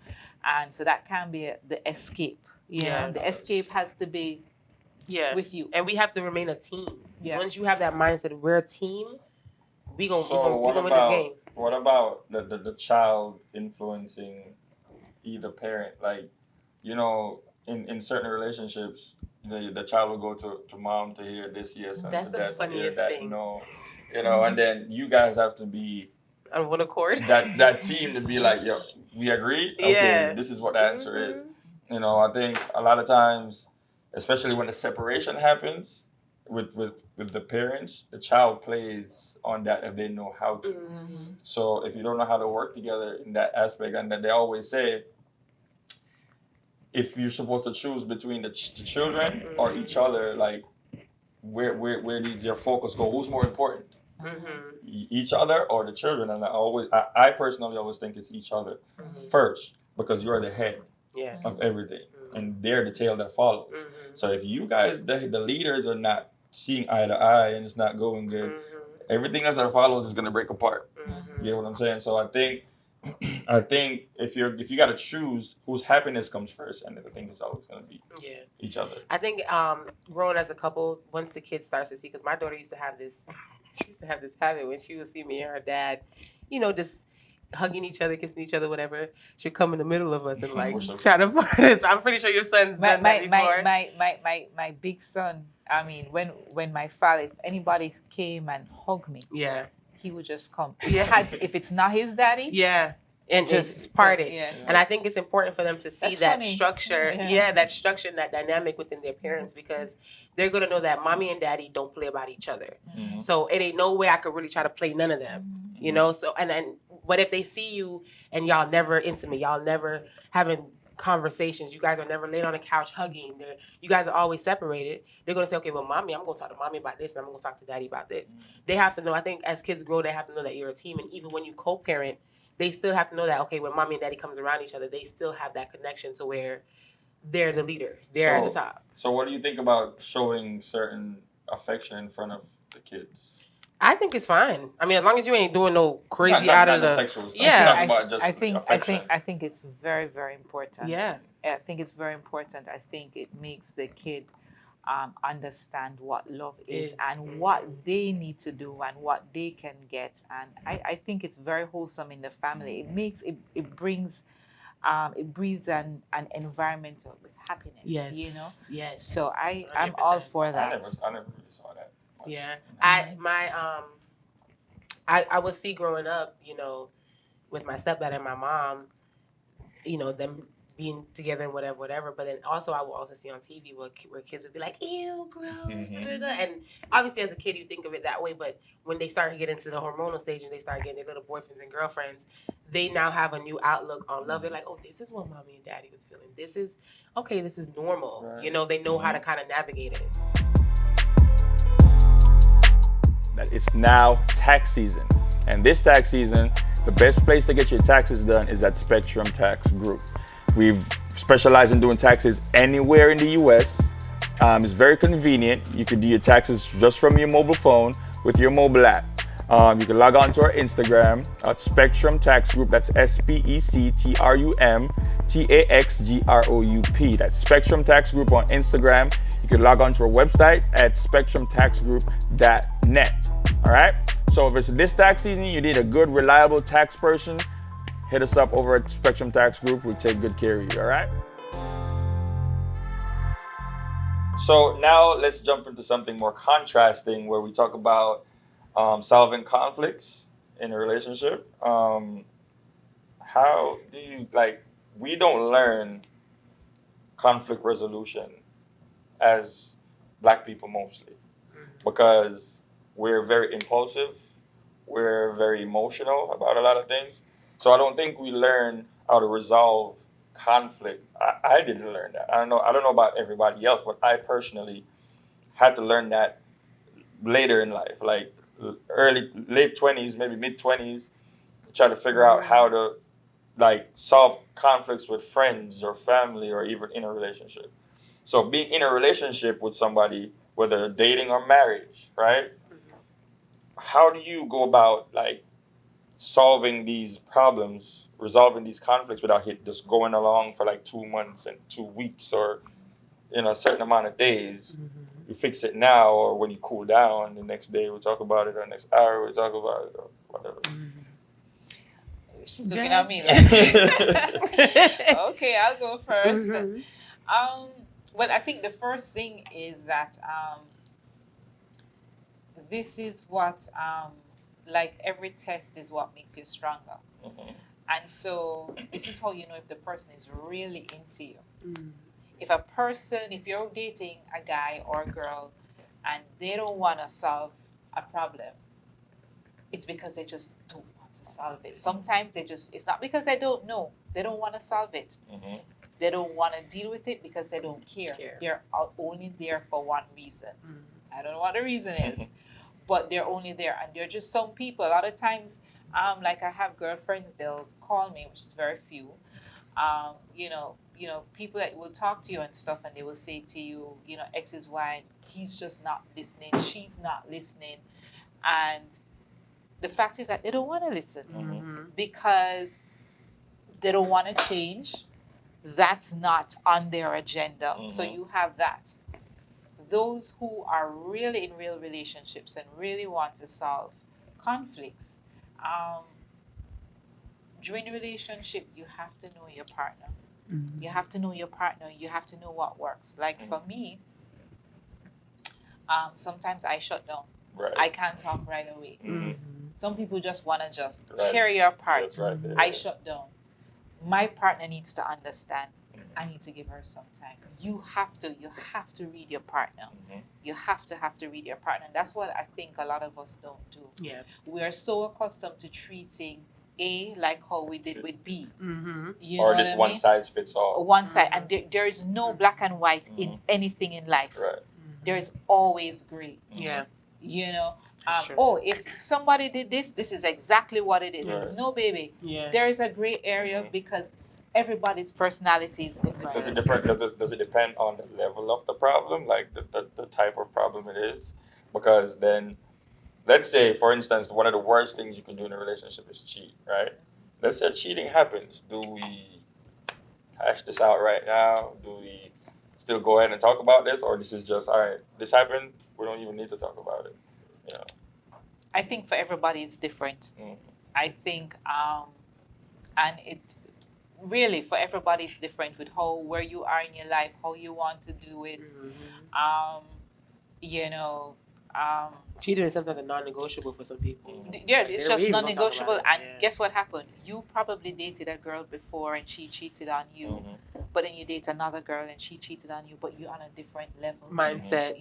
And so that can be the escape. You know, the escape has to be with you. And we have to remain a team. Once you have that mindset, we're a team, we gonna win this game. What about the child influencing either parent? Like, you know, in certain relationships, the child will go to mom to hear this, yes, and that's to the dad funniest to hear that, thing. no. You know, and then you guys have to be on one accord. That team to be like, yo, we agree? Okay, this is what the answer is. You know, I think a lot of times, especially when the separation happens with the parents, the child plays on that if they know how to. So if you don't know how to work together in that aspect, and that they always say, if you're supposed to choose between the children or each other, like where does your focus go? Who's more important? Each other or the children? And I personally always think it's each other first, because you're the head of everything, and they're the tail that follows. So if you guys, the leaders, are not seeing eye to eye and it's not going good, everything else that follows is going to break apart. You get what I'm saying? So I think if you got to choose whose happiness comes first, and I think it's always going to be each other. I think growing as a couple, once the kid starts to see, because my daughter used to have this, she used to have this habit when she would see me and her dad, you know, just hugging each other, kissing each other, whatever. She'd come in the middle of us and like try to part us. I'm pretty sure your son's done that before. My big son. I mean, when my father, if anybody came and hugged me, he would just come. If it's not his daddy, and just part it. And I think it's important for them to see that structure, that structure and that dynamic within their parents, because they're going to know that mommy and daddy don't play about each other. So it ain't no way I could really try to play none of them, you know? So, and then, but if they see you and y'all never intimate, y'all never having conversations, you guys are never laying on the couch hugging, you guys are always separated, they're going to say, okay, well, mommy, I'm going to talk to mommy about this, and I'm going to talk to daddy about this. They have to know, I think as kids grow, they have to know that you're a team. And even when you co-parent, they still have to know that, okay, when mommy and daddy comes around each other, they still have that connection to where they're the leader. They're at the top. So what do you think about showing certain affection in front of the kids? I think it's fine. I mean, as long as you ain't doing no crazy out of the sexual stuff. I think it's very, very important. I think it's very important. I think it makes the kid understand what love is and what they need to do and what they can get. And I think it's very wholesome in the family. It brings it breathes an environment with happiness. You know. So I'm all for that. I never really saw that. I would see growing up, you know, with my stepdad and my mom, you know, them being together and whatever. But then also I will also see on TV where kids would be like, ew, gross, and obviously as a kid you think of it that way, but when they start to get into the hormonal stage and they start getting their little boyfriends and girlfriends, they now have a new outlook on love. They're like, oh, this is what mommy and daddy was feeling. This is okay. This is normal. Right. You know, they know how to kind of navigate it. That it's now tax season, and this tax season, the best place to get your taxes done is at Spectrum Tax Group. We specialize in doing taxes anywhere in the U.S. It's very convenient. You can do your taxes just from your mobile phone with your mobile app. You can log on to our Instagram at Spectrum Tax Group. That's SPECTRUMTAXGROUP. That's Spectrum Tax Group on Instagram. You can log on to our website at spectrumtaxgroup.net. All right? So if it's this tax season, you need a good, reliable tax person, hit us up over at Spectrum Tax Group. We'll take good care of you, all right? So now let's jump into something more contrasting where we talk about solving conflicts in a relationship. How do you, we don't learn conflict resolution as Black people mostly because we're very impulsive, we're very emotional about a lot of things. So I don't think we learn how to resolve conflict. I didn't learn that. I don't know about everybody else, but I personally had to learn that later in life, like late 20s, maybe mid 20s, try to figure out how to solve conflicts with friends or family or even in a relationship. So being in a relationship with somebody, whether dating or marriage, right? How do you go about solving these problems, resolving these conflicts without just going along for 2 months and 2 weeks or a certain amount of days? You fix it now, or when you cool down, the next day we'll talk about it, or next hour we'll talk about it, or whatever. She's looking at me like, okay, I'll go first. Well, I think the first thing is that this is what, every test is what makes you stronger. And so this is how you know if the person is really into you. If you're dating a guy or a girl and they don't want to solve a problem, it's because they just don't want to solve it. Sometimes it's not because they don't know, they don't want to solve it. They don't want to deal with it because they don't care. They're only there for one reason. I don't know what the reason is, but they're only there. And they're just some people, a lot of times, I have girlfriends, they'll call me, which is very few. People that will talk to you and stuff, and they will say to you, X is Y, he's just not listening, she's not listening. And the fact is that they don't want to listen because they don't want to change. That's not on their agenda. So you have that. Those who are really in real relationships and really want to solve conflicts, during the relationship, you have to know your partner. You have to know your partner. You have to know what works. For me, sometimes I shut down. Right. I can't talk right away. Some people just want to tear you apart. I shut down. My partner needs to understand. I need to give her some time. You have to read your partner. You have to read your partner. And that's what I think a lot of us don't do. Yeah. We are so accustomed to treating A like how we did with B. Or this one size fits all. One side. And there is no black and white in anything in life. Right. There is always gray. Yeah. Sure. If somebody did this is exactly what it is. Right. No, baby. Yeah. There is a gray area because everybody's personality is different. Does it depend on the level of the problem, like the type of problem it is? Because then, let's say, for instance, one of the worst things you can do in a relationship is cheat, right? Let's say cheating happens. Do we hash this out right now? Do we still go ahead and talk about this? Or this is just, all right, this happened, we don't even need to talk about it? I think for everybody it's different. I think, and it really for everybody it's different with where you are in your life, how you want to do it. Cheating is sometimes a non-negotiable for some people. Yeah, Like, it's we just even gonna talk non-negotiable. about it. And guess what happened? You probably dated a girl before and she cheated on you, but then you date another girl and she cheated on you, but you're on a different level. Mindset.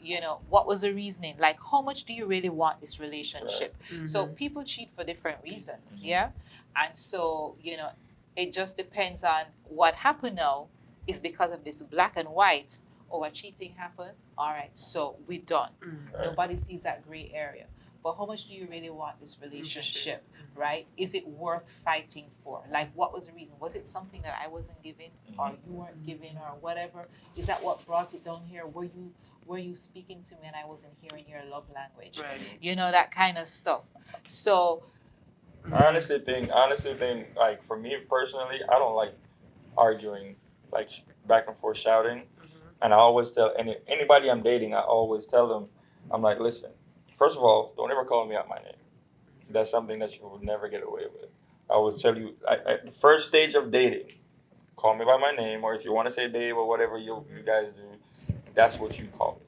You know, what was the reasoning? Like, how much do you really want this relationship? Right. So people cheat for different reasons, yeah? And so, you know, it just depends on what happened now is because of this black and white. Oh, a cheating happened. All right, so we're done. Nobody sees that gray area. But how much do you really want this relationship, right? Is it worth fighting for? Like, what was the reason? Was it something that I wasn't giving, or you weren't giving, or whatever? Is that what brought it down here? Were you speaking to me and I wasn't hearing your love language? Right. You know, that kind of stuff. So I honestly think, like for me personally, I don't like arguing, like back and forth shouting. And I always tell anybody I'm dating, I always tell them, I'm like, listen, first of all, don't ever call me out my name. That's something that you will never get away with. I always tell you, at the first stage of dating, call me by my name, or if you want to say babe or whatever you guys do, that's what you call me.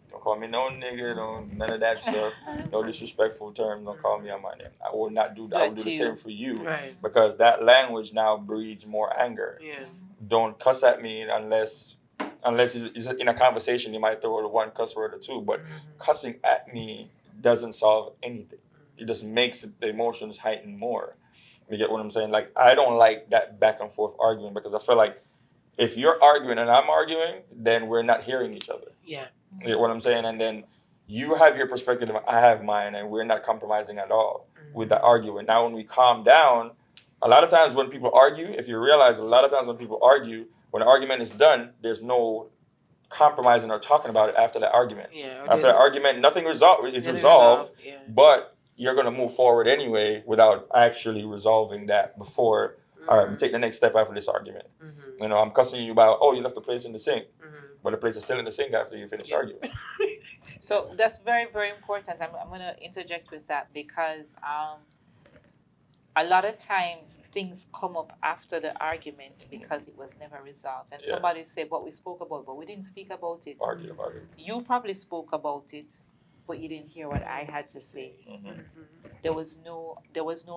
Don't call me no nigga, none of that stuff. No disrespectful terms. Don't call me on my name. I will not do that. I will do the same for you, Right. because that language now breeds more anger. Yeah. Don't cuss at me unless it's in a conversation. You might throw one cuss word or two, but cussing at me doesn't solve anything. It just makes the emotions heighten more. You get what I'm saying? Like, I don't like that back and forth arguing, because I feel like if you're arguing and I'm arguing, then we're not hearing each other. Yeah. You get what I'm saying? And then you have your perspective, I have mine, and we're not compromising at all with the arguing. Now, when we calm down, a lot of times when people argue, if you realize a lot of times when people argue, when the argument is done, there's no compromising or talking about it after that argument. Yeah. After the argument, nothing is resolved, but you're going to move forward anyway without actually resolving that before, all right, we take the next step after this argument. You know, I'm cussing you about, oh, you left the plates in the sink, but the plates are still in the sink after you finish arguing. So that's very, very important. I'm going to interject with that, because a lot of times things come up after the argument because it was never resolved. And somebody said, but we spoke about it, but we didn't speak about it. Argue about it. You probably spoke about it, but you didn't hear what I had to say. There was no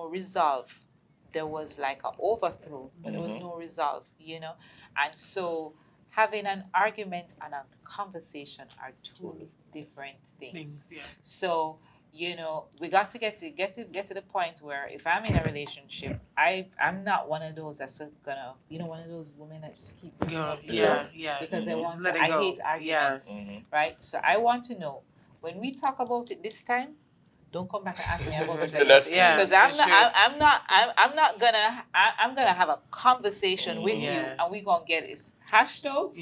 resolve. There was like an overthrow, but there was no resolve, you know. And so having an argument and a conversation are two different things. So, you know, we got to get to the point where if I'm in a relationship, I'm not one of those that's gonna, you know, one of those women that just keep bringing up stuff because they want to. I hate arguments, right? So I want to know, when we talk about it this time, don't come back and ask me about it again. Because I'm gonna have a conversation with you, and we're gonna get it hashed out.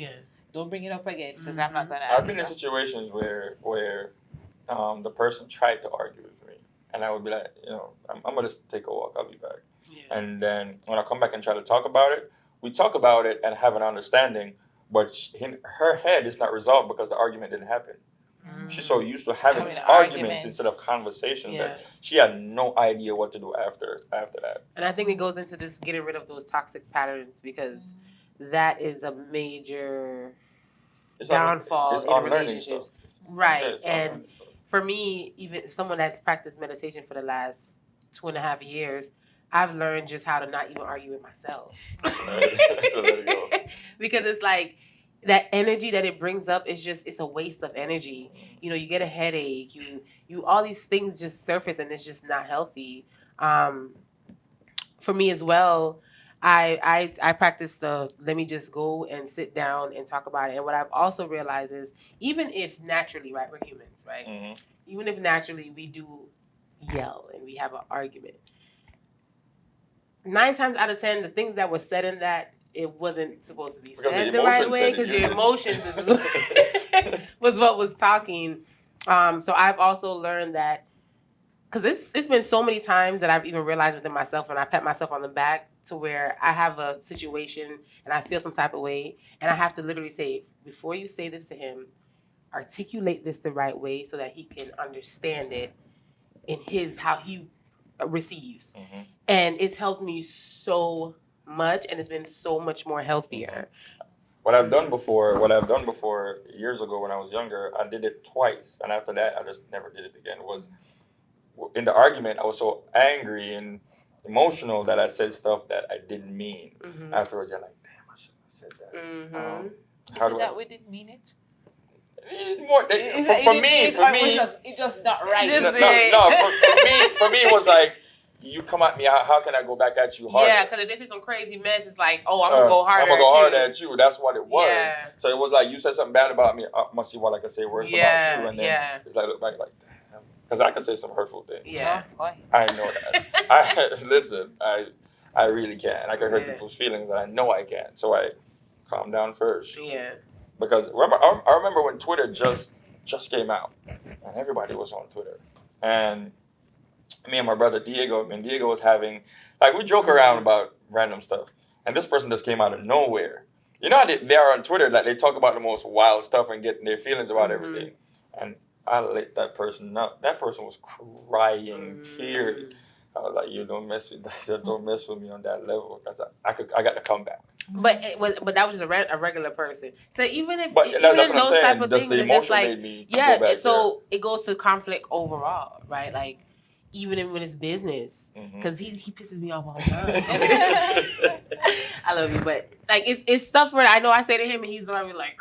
Don't bring it up again, because I'm not gonna. I've been in situations where the person tried to argue with me, and I would be like, you know, I'm gonna just take a walk. I'll be back. And then when I come back and try to talk about it, we talk about it and have an understanding, but her head is not resolved because the argument didn't happen. She's so used to having arguments instead of conversations that she had no idea what to do after that. And I think it goes into just getting rid of those toxic patterns, because that is a major downfall in relationships. Right. And for me, even someone that's practiced meditation for the last 2.5 years, I've learned just how to not even argue with myself. Because it's like, that energy that it brings up is just, it's a waste of energy. You know, you get a headache, you all these things just surface, and it's just not healthy. For me as well, I practice the let me just go and sit down and talk about it. And what I've also realized is, even if naturally, right, we're humans, right? Even if naturally we do yell and we have an argument, 9 times out of 10, the things that were said in that, it wasn't supposed to be said the right way, because your emotions was what was talking. So I've also learned that, because it's been so many times that I've even realized within myself, and I pat myself on the back, to where I have a situation and I feel some type of way, and I have to literally say, before you say this to him, articulate this the right way so that he can understand it in how he receives. And it's helped me so much, and it's been so much more healthier. What I've done before years ago when I was younger, I did it twice, and after that, I just never did it again. Was in the argument, I was so angry and emotional that I said stuff that I didn't mean. Afterwards, I'm like, damn, I shouldn't have said that. Is it that we didn't mean it? More, for me, it's just not right. no, for me, it was like, you come at me, how can I go back at you harder? Yeah, because if they say some crazy mess, it's like, oh, I'm gonna go harder. I'm gonna go harder at you. That's what it was. Yeah. So it was like, you said something bad about me, I must see what I can say worse about you, and then it's like, look back like, damn, because I can say some hurtful things. Yeah, I know that. Listen, I really can. I can hurt people's feelings, and I know I can. So I calm down first. Yeah. Because I remember when Twitter just came out, and everybody was on Twitter, and me and my brother Diego was having, like, we joke around about random stuff, and this person just came out of nowhere. You know how they are on Twitter, like they talk about the most wild stuff and getting their feelings about everything, and I lit that person up. That person was crying tears. I was like, you don't mess with me on that level, because I got to come back. But that was just a regular person. So even if that's in what those I'm saying. type of Just things, the it's just emotion like made me go back so it goes to conflict overall, right? Like even when it's business, because he pisses me off all the time. I love you, but like it's stuff where I know I say to him and he's always like,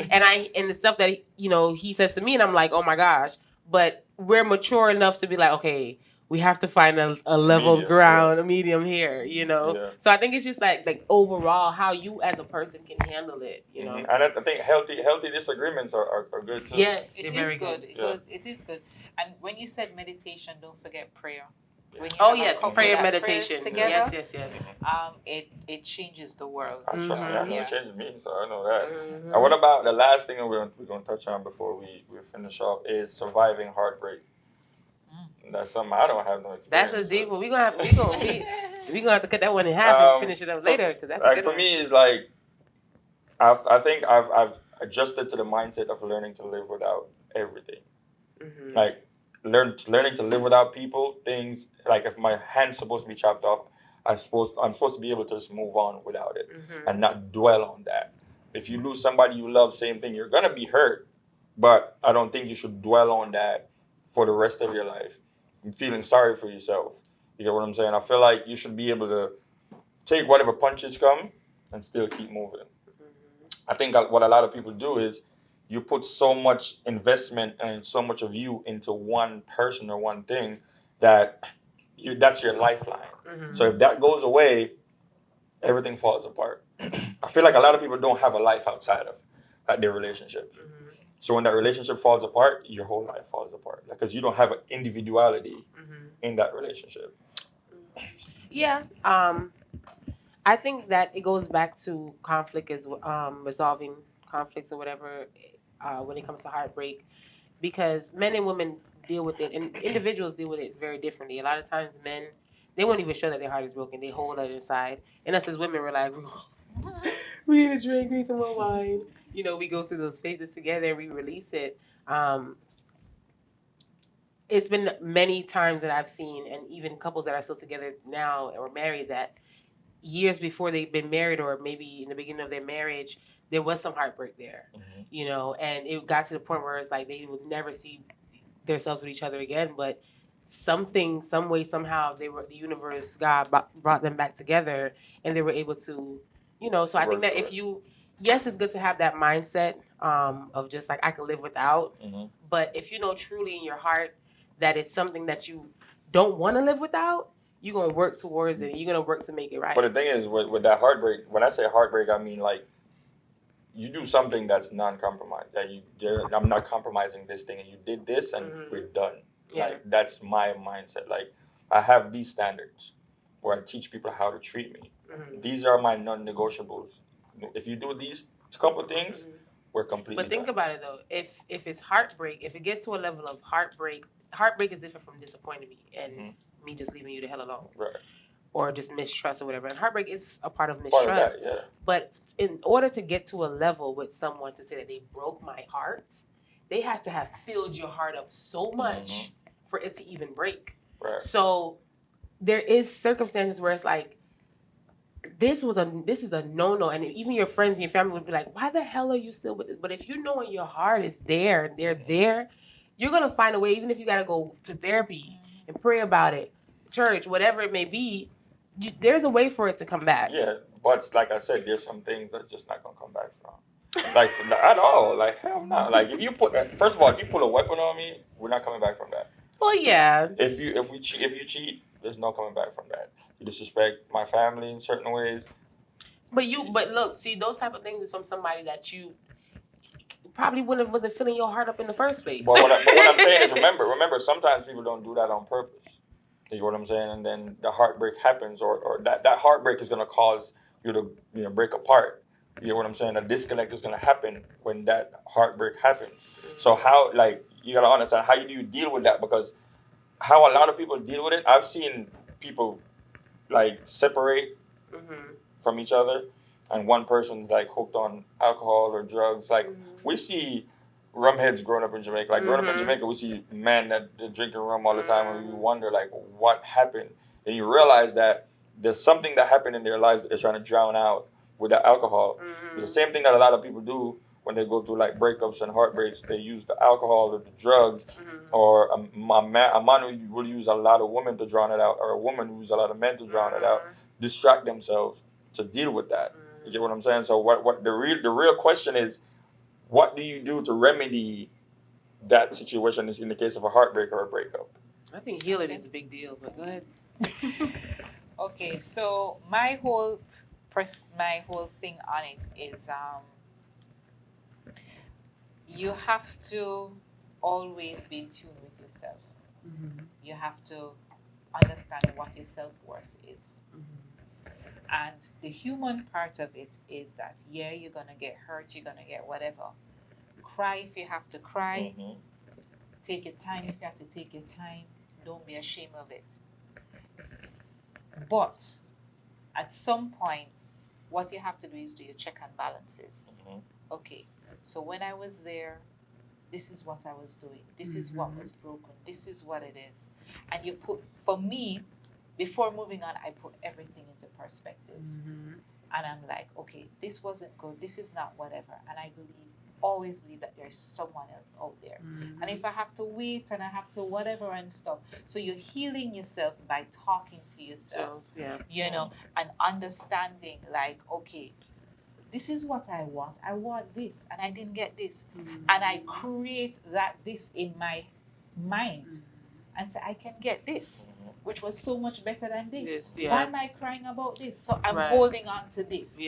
and the stuff that he says to me and I'm like, oh my gosh. But we're mature enough to be like, okay, we have to find a level ground, a medium here, Yeah. So I think it's just like overall how you as a person can handle it, And I think healthy disagreements are good too. Yes, it is good. It is good. And when you said meditation, don't forget prayer. When you prayer, meditation together, yes. It changes the world. It changes me, so I know that. And what about the last thing we're going to touch on before we finish off is surviving heartbreak. That's something I don't have no experience. That's a deep one. We're gonna have to cut that one in half and finish it up later, because that's like for me. It's like I think I've adjusted to the mindset of learning to live without everything. Like learning to live without people, things. Like if my hand's supposed to be chopped off, I'm supposed to be able to just move on without it and not dwell on that. If you lose somebody you love, same thing. You're gonna be hurt, but I don't think you should dwell on that for the rest of your life. I'm feeling sorry for yourself. You get what I'm saying? I feel like you should be able to take whatever punches come and still keep moving. I think what a lot of people do is you put so much investment and so much of you into one person or one thing that that's your lifeline. So if that goes away, everything falls apart. I feel like a lot of people don't have a life outside of their relationship. So when that relationship falls apart, your whole life falls apart, because you don't have an individuality in that relationship. Yeah. I think that it goes back to conflict as resolving conflicts or whatever when it comes to heartbreak, because men and women deal with it, and individuals deal with it very differently. A lot of times men, they won't even show that their heart is broken. They hold it inside. And us as women, we're like, we need a drink, we need some more wine. We go through those phases together and we release it. It's been many times that I've seen, and even couples that are still together now or married, that years before they've been married, or maybe in the beginning of their marriage, there was some heartbreak there, and it got to the point where it's like they would never see themselves with each other again. But something, some way, somehow, the universe, God brought them back together, and they were able to, So I think that yes, it's good to have that mindset of just like, I can live without. But if you know truly in your heart that it's something that you don't want to live without, you're going to work towards it. You're going to work to make it right. But the thing is, with that heartbreak, when I say heartbreak, I mean like you do something that's non-compromised. I'm not compromising this thing, and you did this, and we're done. Yeah. Like that's my mindset. Like I have these standards where I teach people how to treat me. These are my non-negotiables. If you do these couple things, we're completely. But think done. about it though. If it's heartbreak, if it gets to a level of heartbreak is different from disappointing me and me just leaving you the hell alone. Right. Or just mistrust or whatever. And heartbreak is a part of mistrust. Part of that, yeah. But in order to get to a level with someone to say that they broke my heart, they have to have filled your heart up so much for it to even break. Right. So there is circumstances where it's like, this is a no-no, and even your friends and your family would be like, why the hell are you still with this? But if you know in your heart it's there and they're there, you're gonna find a way, even if you gotta go to therapy and pray about it, church, whatever it may be, there's a way for it to come back. Yeah, but like I said, there's some things that's just not gonna come back from. Like at all. Like hell no. Like if you put first of all, if you pull a weapon on me, we're not coming back from that. Well, yeah. If you cheat, there's no coming back from that. You disrespect my family in certain ways. But look, see, those type of things is from somebody that you probably wasn't filling your heart up in the first place. But what I'm saying is, remember, sometimes people don't do that on purpose. You know what I'm saying? And then the heartbreak happens, or that heartbreak is gonna cause you to break apart. You know what I'm saying? A disconnect is gonna happen when that heartbreak happens. So how, like, you gotta understand how do you deal with that, because how a lot of people deal with it. I've seen people like separate from each other, and one person's like hooked on alcohol or drugs. Like we see rum heads growing up in Jamaica. Like growing up in Jamaica, we see men that are drinking rum all the time, and we wonder like what happened. And you realize that there's something that happened in their lives that they're trying to drown out with the alcohol. It's the same thing that a lot of people do when they go through like breakups and heartbreaks. They use the alcohol or the drugs, or a man will use a lot of women to drown it out, or a woman will use a lot of men to drown it out, distract themselves to deal with that. You get what I'm saying? So what the real question is, what do you do to remedy that situation in the case of a heartbreak or a breakup? I think healing is a big deal, but go ahead. Okay, so my whole thing on it is you have to always be in tune with yourself. You have to understand what your self-worth is. And the human part of it is that, yeah, you're going to get hurt, you're going to get whatever. Cry if you have to cry. Take your time if you have to take your time. Don't be ashamed of it. But at some point, what you have to do is do your check and balances. Okay, so when I was there, this is what I was doing. This is what was broken. This is what it is. And you put, for me, before moving on, I put everything into perspective. And I'm like, okay, this wasn't good. This is not whatever. And I always believe that there's someone else out there. And if I have to wait and I have to whatever and stuff. So you're healing yourself by talking to yourself, you know, and understanding like, okay, this is what I want. I want this and I didn't get this. And I create this in my mind and say, I can get this, which was so much better than this. Why am I crying about this? So I'm holding on to this.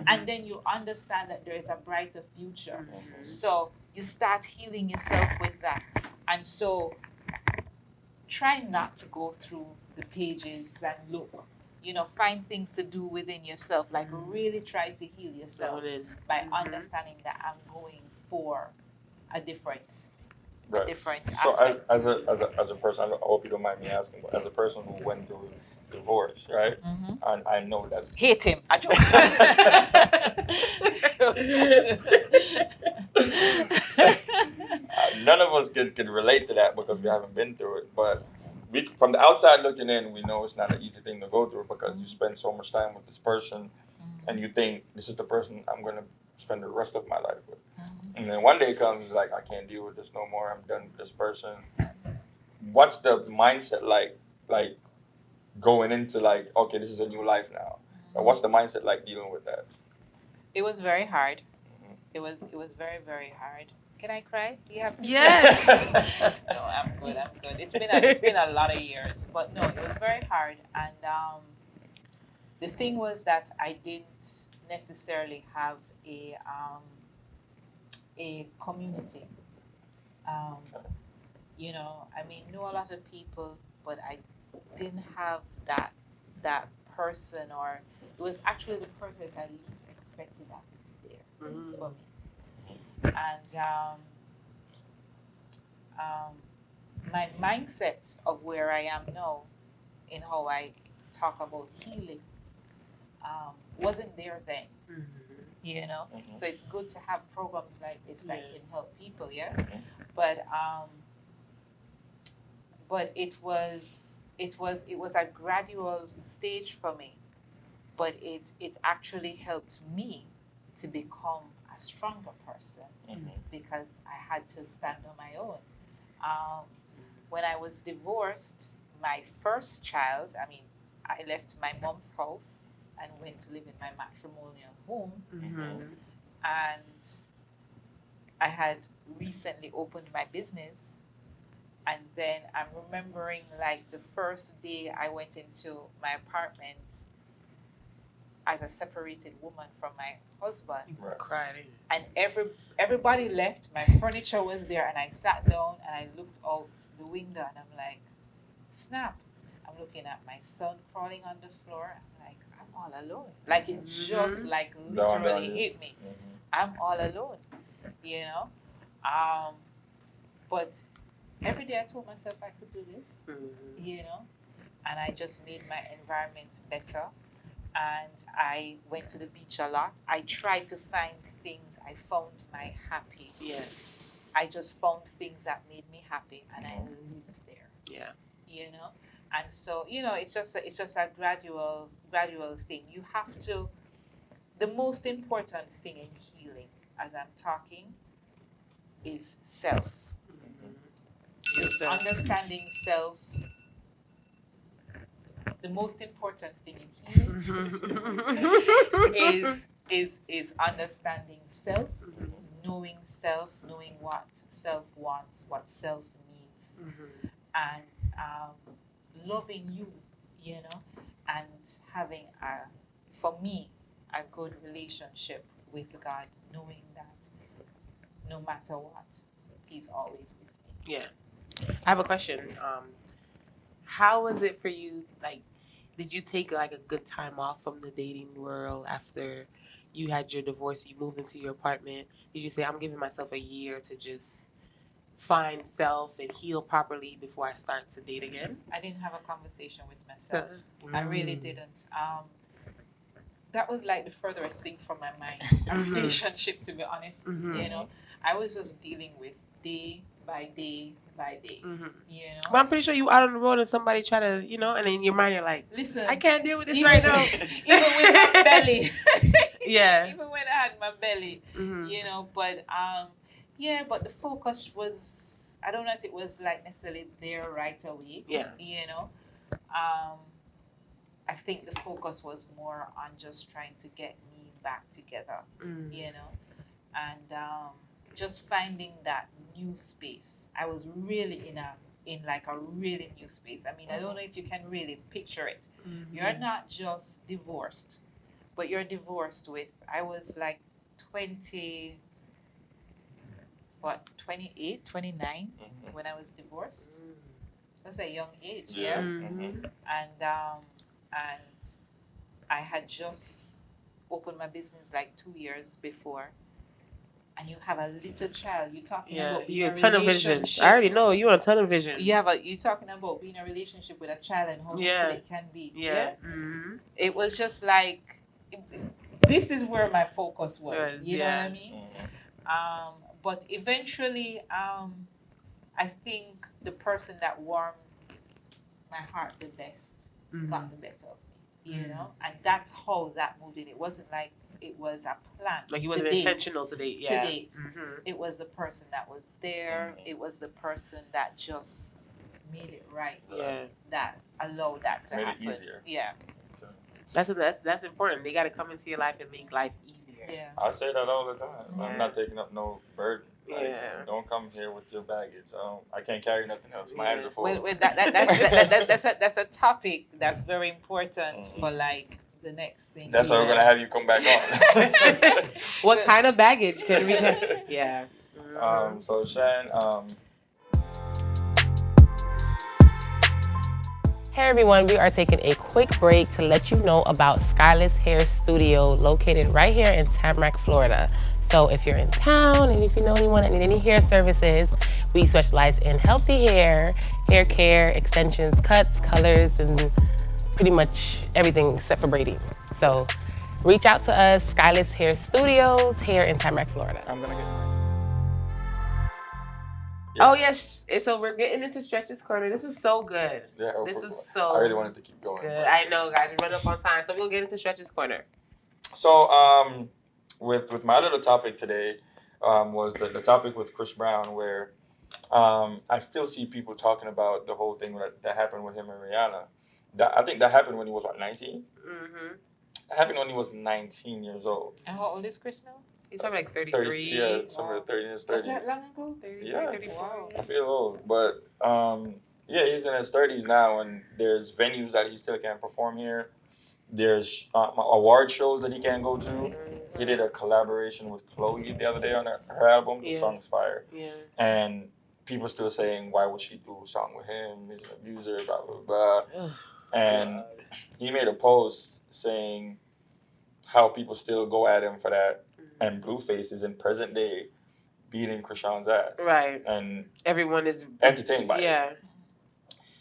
And then you understand that there is a brighter future. So you start healing yourself with that. And so try not to go through the pages and look. You know, find things to do within yourself. Like really try to heal yourself by understanding that I'm going for a different aspect. So as a person, I hope you don't mind me asking, but as a person who went through divorce, right? And I know that's hate him. I joke. None of us can relate to that because we haven't been through it. But from the outside looking in, we know it's not an easy thing to go through because you spend so much time with this person, and you think this is the person I'm going to spend the rest of my life with. And then one day comes like, I can't deal with this no more. I'm done with this person. What's the mindset like going into like, okay, this is a new life now? And what's the mindset like dealing with that? It was very hard. It was very, very hard. Can I cry? You have to. Yes. No, I'm good. It's been a lot of years, but no, it was very hard. And the thing was that I didn't necessarily have a community. You know, I mean, knew a lot of people, but I didn't have that person, or it was actually the person that I least expected that was there for me. And my mindset of where I am now, in how I talk about healing, wasn't there then. You know, so it's good to have programs like this that can help people. But it was a gradual stage for me but it actually helped me to become a stronger person because I had to stand on my own. When I was divorced, my first child, I mean, I left my mom's house and went to live in my matrimonial home. And I had recently opened my business. And then I'm remembering like the first day I went into my apartment as a separated woman from my husband. Right. Cried. And everybody left. My furniture was there, and I sat down and I looked out the window, and I'm like, snap! I'm looking at my son crawling on the floor. I'm like, I'm all alone. Like it just like literally hit me. I'm all alone, you know. But every day I told myself I could do this, you know, and I just made my environment better. And I went to the beach a lot. I tried to find things. I found my happy. Yes. I just found things that made me happy, and I lived there. Yeah. You know, and so you know, it's just a gradual thing. You have to. The most important thing in healing, as I'm talking, is self. Is understanding self. The most important thing in healing is understanding self, knowing self, knowing what self wants, what self needs, and loving you, you know, and having for me, a good relationship with God, knowing that no matter what, He's always with me. Yeah. I have a question. How was it for you? Like, did you take like a good time off from the dating world after you had your divorce? You moved into your apartment. Did you say, I'm giving myself a year to just find self and heal properly before I start to date again? I didn't have a conversation with myself. I really didn't. That was like the furthest thing from my mind. A relationship, to be honest. You know, I was just dealing with day by day by day. You know. But I'm pretty sure you out on the road and somebody try to, you know, and in your mind you're like, listen, I can't deal with this right now. Even with my belly. Yeah. Even when I had my belly, you know. But yeah. But the focus was, I don't know if it was like necessarily there right away. Yeah. You know. I think the focus was more on just trying to get me back together, you know, and just finding that new space. I was really in like a really new space. I mean, I don't know if you can really picture it. You're not just divorced, but you're divorced with, I was like 28, 29 when I was divorced. That's a young age, yeah. And I had just opened my business like 2 years before. And you have a little child. You're talking about you a tunnel vision. I already know you're on tunnel vision. You're talking about being in a relationship with a child and how little it can be. Yeah. It was just like, this is where my focus was. You know what I mean? But eventually, I think the person that warmed my heart the best got the better of me, you know, and that's how that moved in. It wasn't like it was a plan. Like he wasn't intentional to date. Yeah. To date, it was the person that was there. It was the person that just made it right. Yeah. That allowed that to happen. Made it easier. Yeah. That's important. They got to come into your life and make life easier. Yeah. I say that all the time. Yeah. I'm not taking up no burden. Like, don't come here with your baggage. I can't carry nothing else. My hands are full. Well, that's a topic that's very important for like the next thing. That's why we're gonna have you come back on. What kind of baggage can we have? Yeah. So Shan, Hey everyone, we are taking a quick break to let you know about Skyless Hair Studio located right here in Tamarack, Florida. So if you're in town and if you know anyone that need any hair services, we specialize in healthy hair, hair care, extensions, cuts, colors, and pretty much everything except for braiding. So reach out to us, Skyless Hair Studios here in Tamarack, Florida. I'm gonna Oh yes, so we're getting into Stretch's Corner. This was so good. Yeah, This was so I really wanted to keep going. good. I know, guys. We're running up on time, so we'll get into Stretch's Corner. So, with my little topic today, was the topic with Chris Brown, where I still see people talking about the whole thing that happened with him and Rihanna. I think that happened when he was, what, 19? Mm-hmm. It happened when he was 19 years old. And how old is Chris now? He's probably like 33. Yeah, somewhere 30 in his 30s. Was that long ago? 33, Yeah. 34. Wow. I feel old, but yeah, he's in his 30s now, and there's venues that he still can't perform here. There's award shows that he can't go to. He did a collaboration with Chloe the other day on her album. The song's fire. Yeah. And people still saying, why would she do a song with him? He's an abuser, blah, blah, blah. And he made a post saying how people still go at him for that. And Blueface is in present day beating Krishan's ass. Right. And everyone is entertained by it. Yeah.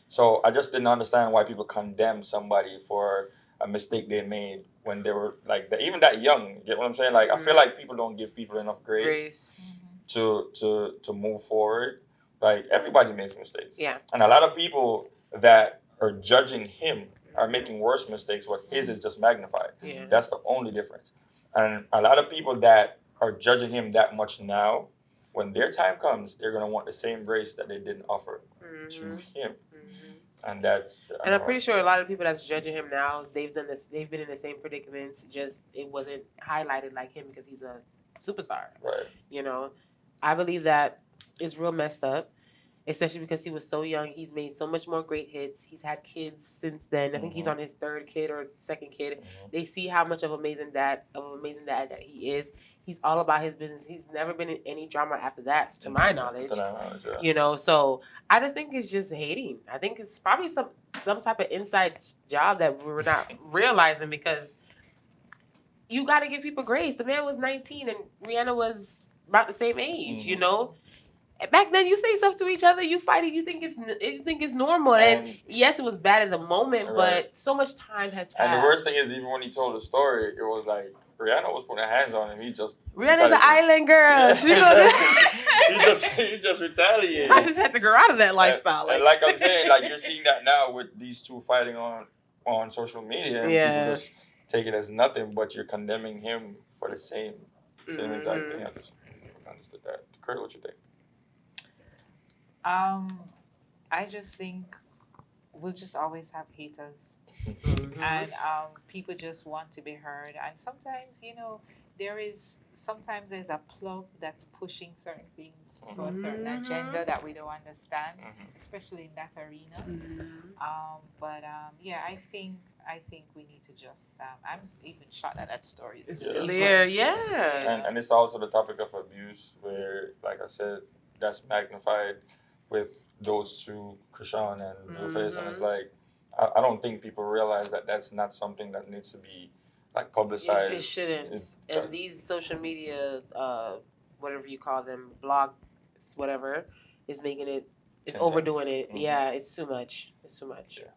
So I just didn't understand why people condemn somebody for a mistake they made when they were like even that young. You get what I'm saying? Like, I feel like people don't give people enough grace. To move forward. Like, everybody makes mistakes. Yeah. And a lot of people that are judging him are making worse mistakes. What his is just magnified. Yeah. That's the only difference. And a lot of people that are judging him that much now, when their time comes, they're gonna want the same grace that they didn't offer to him. And and I'm pretty sure a lot of people that's judging him now, they've done this. They've been in the same predicaments. Just it wasn't highlighted like him because he's a superstar. Right. You know, I believe that it's real messed up, especially because he was so young. He's made so much more great hits. He's had kids since then. I think he's on his third kid or second kid. They see how much of an amazing dad that he is. He's all about his business. He's never been in any drama after that, to my knowledge. Yeah. You know, so I just think it's just hating. I think it's probably some type of inside job that we're not realizing, because you got to give people grace. The man was 19 and Rihanna was about the same age. You know, back then you say stuff to each other, you fight it, you think it's normal. And yes, it was bad in the moment, but so much time has passed. And the worst thing is, even when he told the story, it was like Rihanna was putting her hands on him. Rihanna's an island girl. Yeah. He just retaliated. I just had to grow out of that lifestyle. And like I'm saying, like, you're seeing that now with these two fighting on social media, and people just take it as nothing, but you're condemning him for the same exact thing. I just understood that. Kurt, what you think? I just think we'll just always have haters. And people just want to be heard. And sometimes, there's a plug that's pushing certain things for a certain agenda that we don't understand, especially in that arena. I think we need to just. I'm even shocked at that story. Yeah. And it's also the topic of abuse, where, like I said, that's magnified with those two, Krishan and Blueface, and it's like, I don't think people realize that that's not something that needs to be like publicized. It shouldn't. And these social media, whatever you call them, blogs, whatever, is making it. It's overdoing it. Yeah, it's too much. It's too much. Yeah.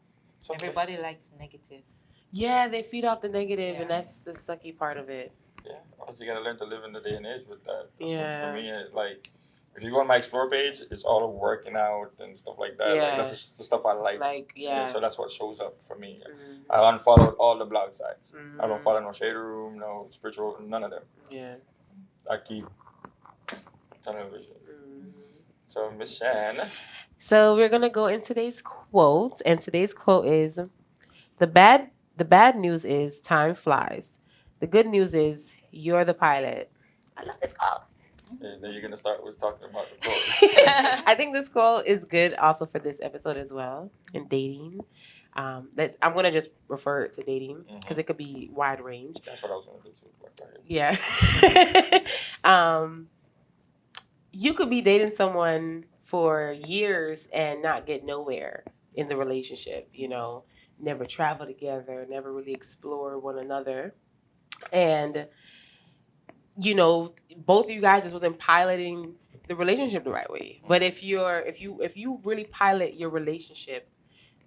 Everybody likes negative. Yeah, they feed off the negative, and that's the sucky part of it. Yeah, also you gotta learn to live in the day and age with that. Yeah. For me, like, if you go on my Explore page, it's all of working out and stuff like that. Yeah. Like, that's just the stuff I like. Like, yeah. So that's what shows up for me. I unfollowed all the blog sites. I don't follow no Shade Room, no Spiritual, none of them. Yeah. I keep television. So, Miss Shan. So we're gonna go in today's quote, and today's quote is, the bad news is time flies. The good news is you're the pilot. I love this quote. And then you're going to start with talking about the quote. I think this quote is good also for this episode as well, in dating. I'm going to just refer it to dating because it could be wide range. That's what I was going to do too. Yeah. You could be dating someone for years and not get nowhere in the relationship, never travel together, never really explore one another. And both of you guys just wasn't piloting the relationship the right way. But if you really pilot your relationship,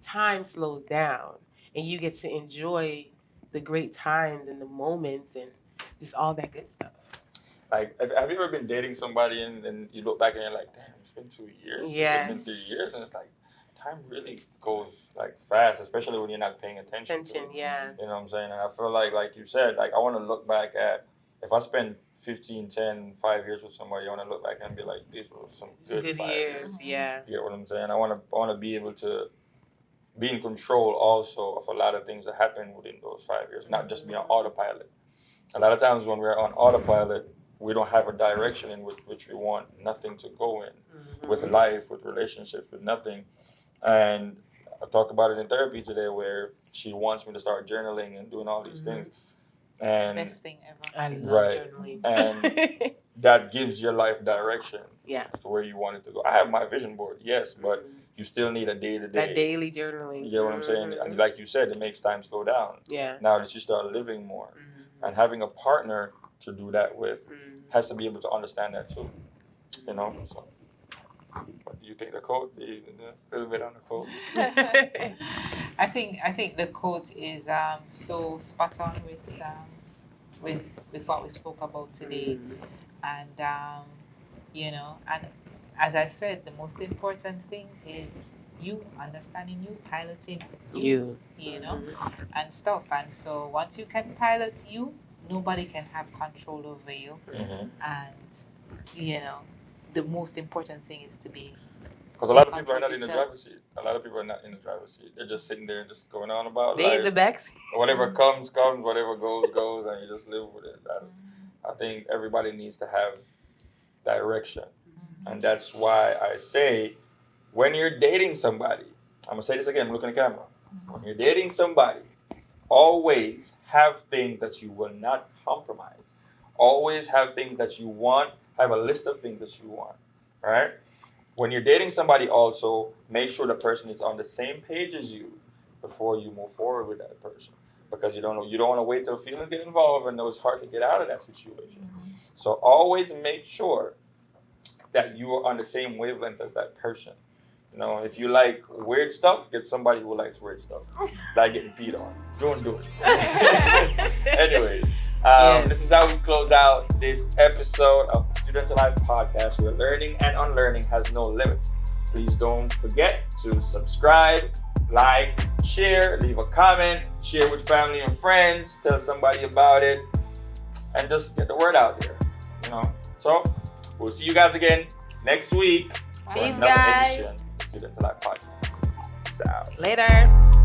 time slows down and you get to enjoy the great times and the moments and just all that good stuff. Like, have you ever been dating somebody and you look back and you're like, damn, it's been 2 years. Yes. It's been 3 years, and it's like time really goes like fast, especially when you're not paying attention to it. Yeah. You know what I'm saying? And I feel like you said, like I want to look back at if I spend 15, 10, 5 years with somebody, I want to look back and be like, these were some good 5 years. Yeah. You get what I'm saying? I want to be able to be in control also of a lot of things that happen within those 5 years, not just be on autopilot. A lot of times when we're on autopilot, we don't have a direction in which we want nothing to go in with life, with relationships, with nothing. And I talked about it in therapy today where she wants me to start journaling and doing all these things. And Best thing ever. I love journaling. And that gives your life direction. Yeah. As to where you want it to go. I have my vision board, yes, but you still need a day-to-day. That daily journaling. You get what I'm saying? And like you said, it makes time slow down. Yeah. Now that you start living more. And having a partner to do that with has to be able to understand that too. You know? So what do you think the quote? A little bit on the quote. I think the quote is so spot on with what we spoke about today, and you know, and as I said, the most important thing is you understanding you, piloting you know, and stuff. And so once you can pilot you, nobody can have control over you. And you know, the most important thing is to be. Because a lot of people are not in the driver's seat. A lot of people are not in the driver's seat. They're just sitting there and just going on about life. They in the back seat. Whatever comes, whatever goes, and you just live with it. I think everybody needs to have direction. And that's why I say, when you're dating somebody, I'm going to say this again, I'm looking at the camera. When you're dating somebody, always have things that you will not compromise. Always have things that you want. Have a list of things that you want. All right? When you're dating somebody also, make sure the person is on the same page as you before you move forward with that person. Because you don't want to wait till feelings get involved and it's hard to get out of that situation. So always make sure that you are on the same wavelength as that person. You know, if you like weird stuff, get somebody who likes weird stuff. Like getting beat on. Don't do it. Anyways, this is how we close out this episode of the Student Alive podcast, where learning and unlearning has no limits. Please don't forget to subscribe, like, share, leave a comment, share with family and friends, tell somebody about it, and just get the word out there. You know. So we'll see you guys again next week for another edition of Student Alive podcast. Peace out. Later.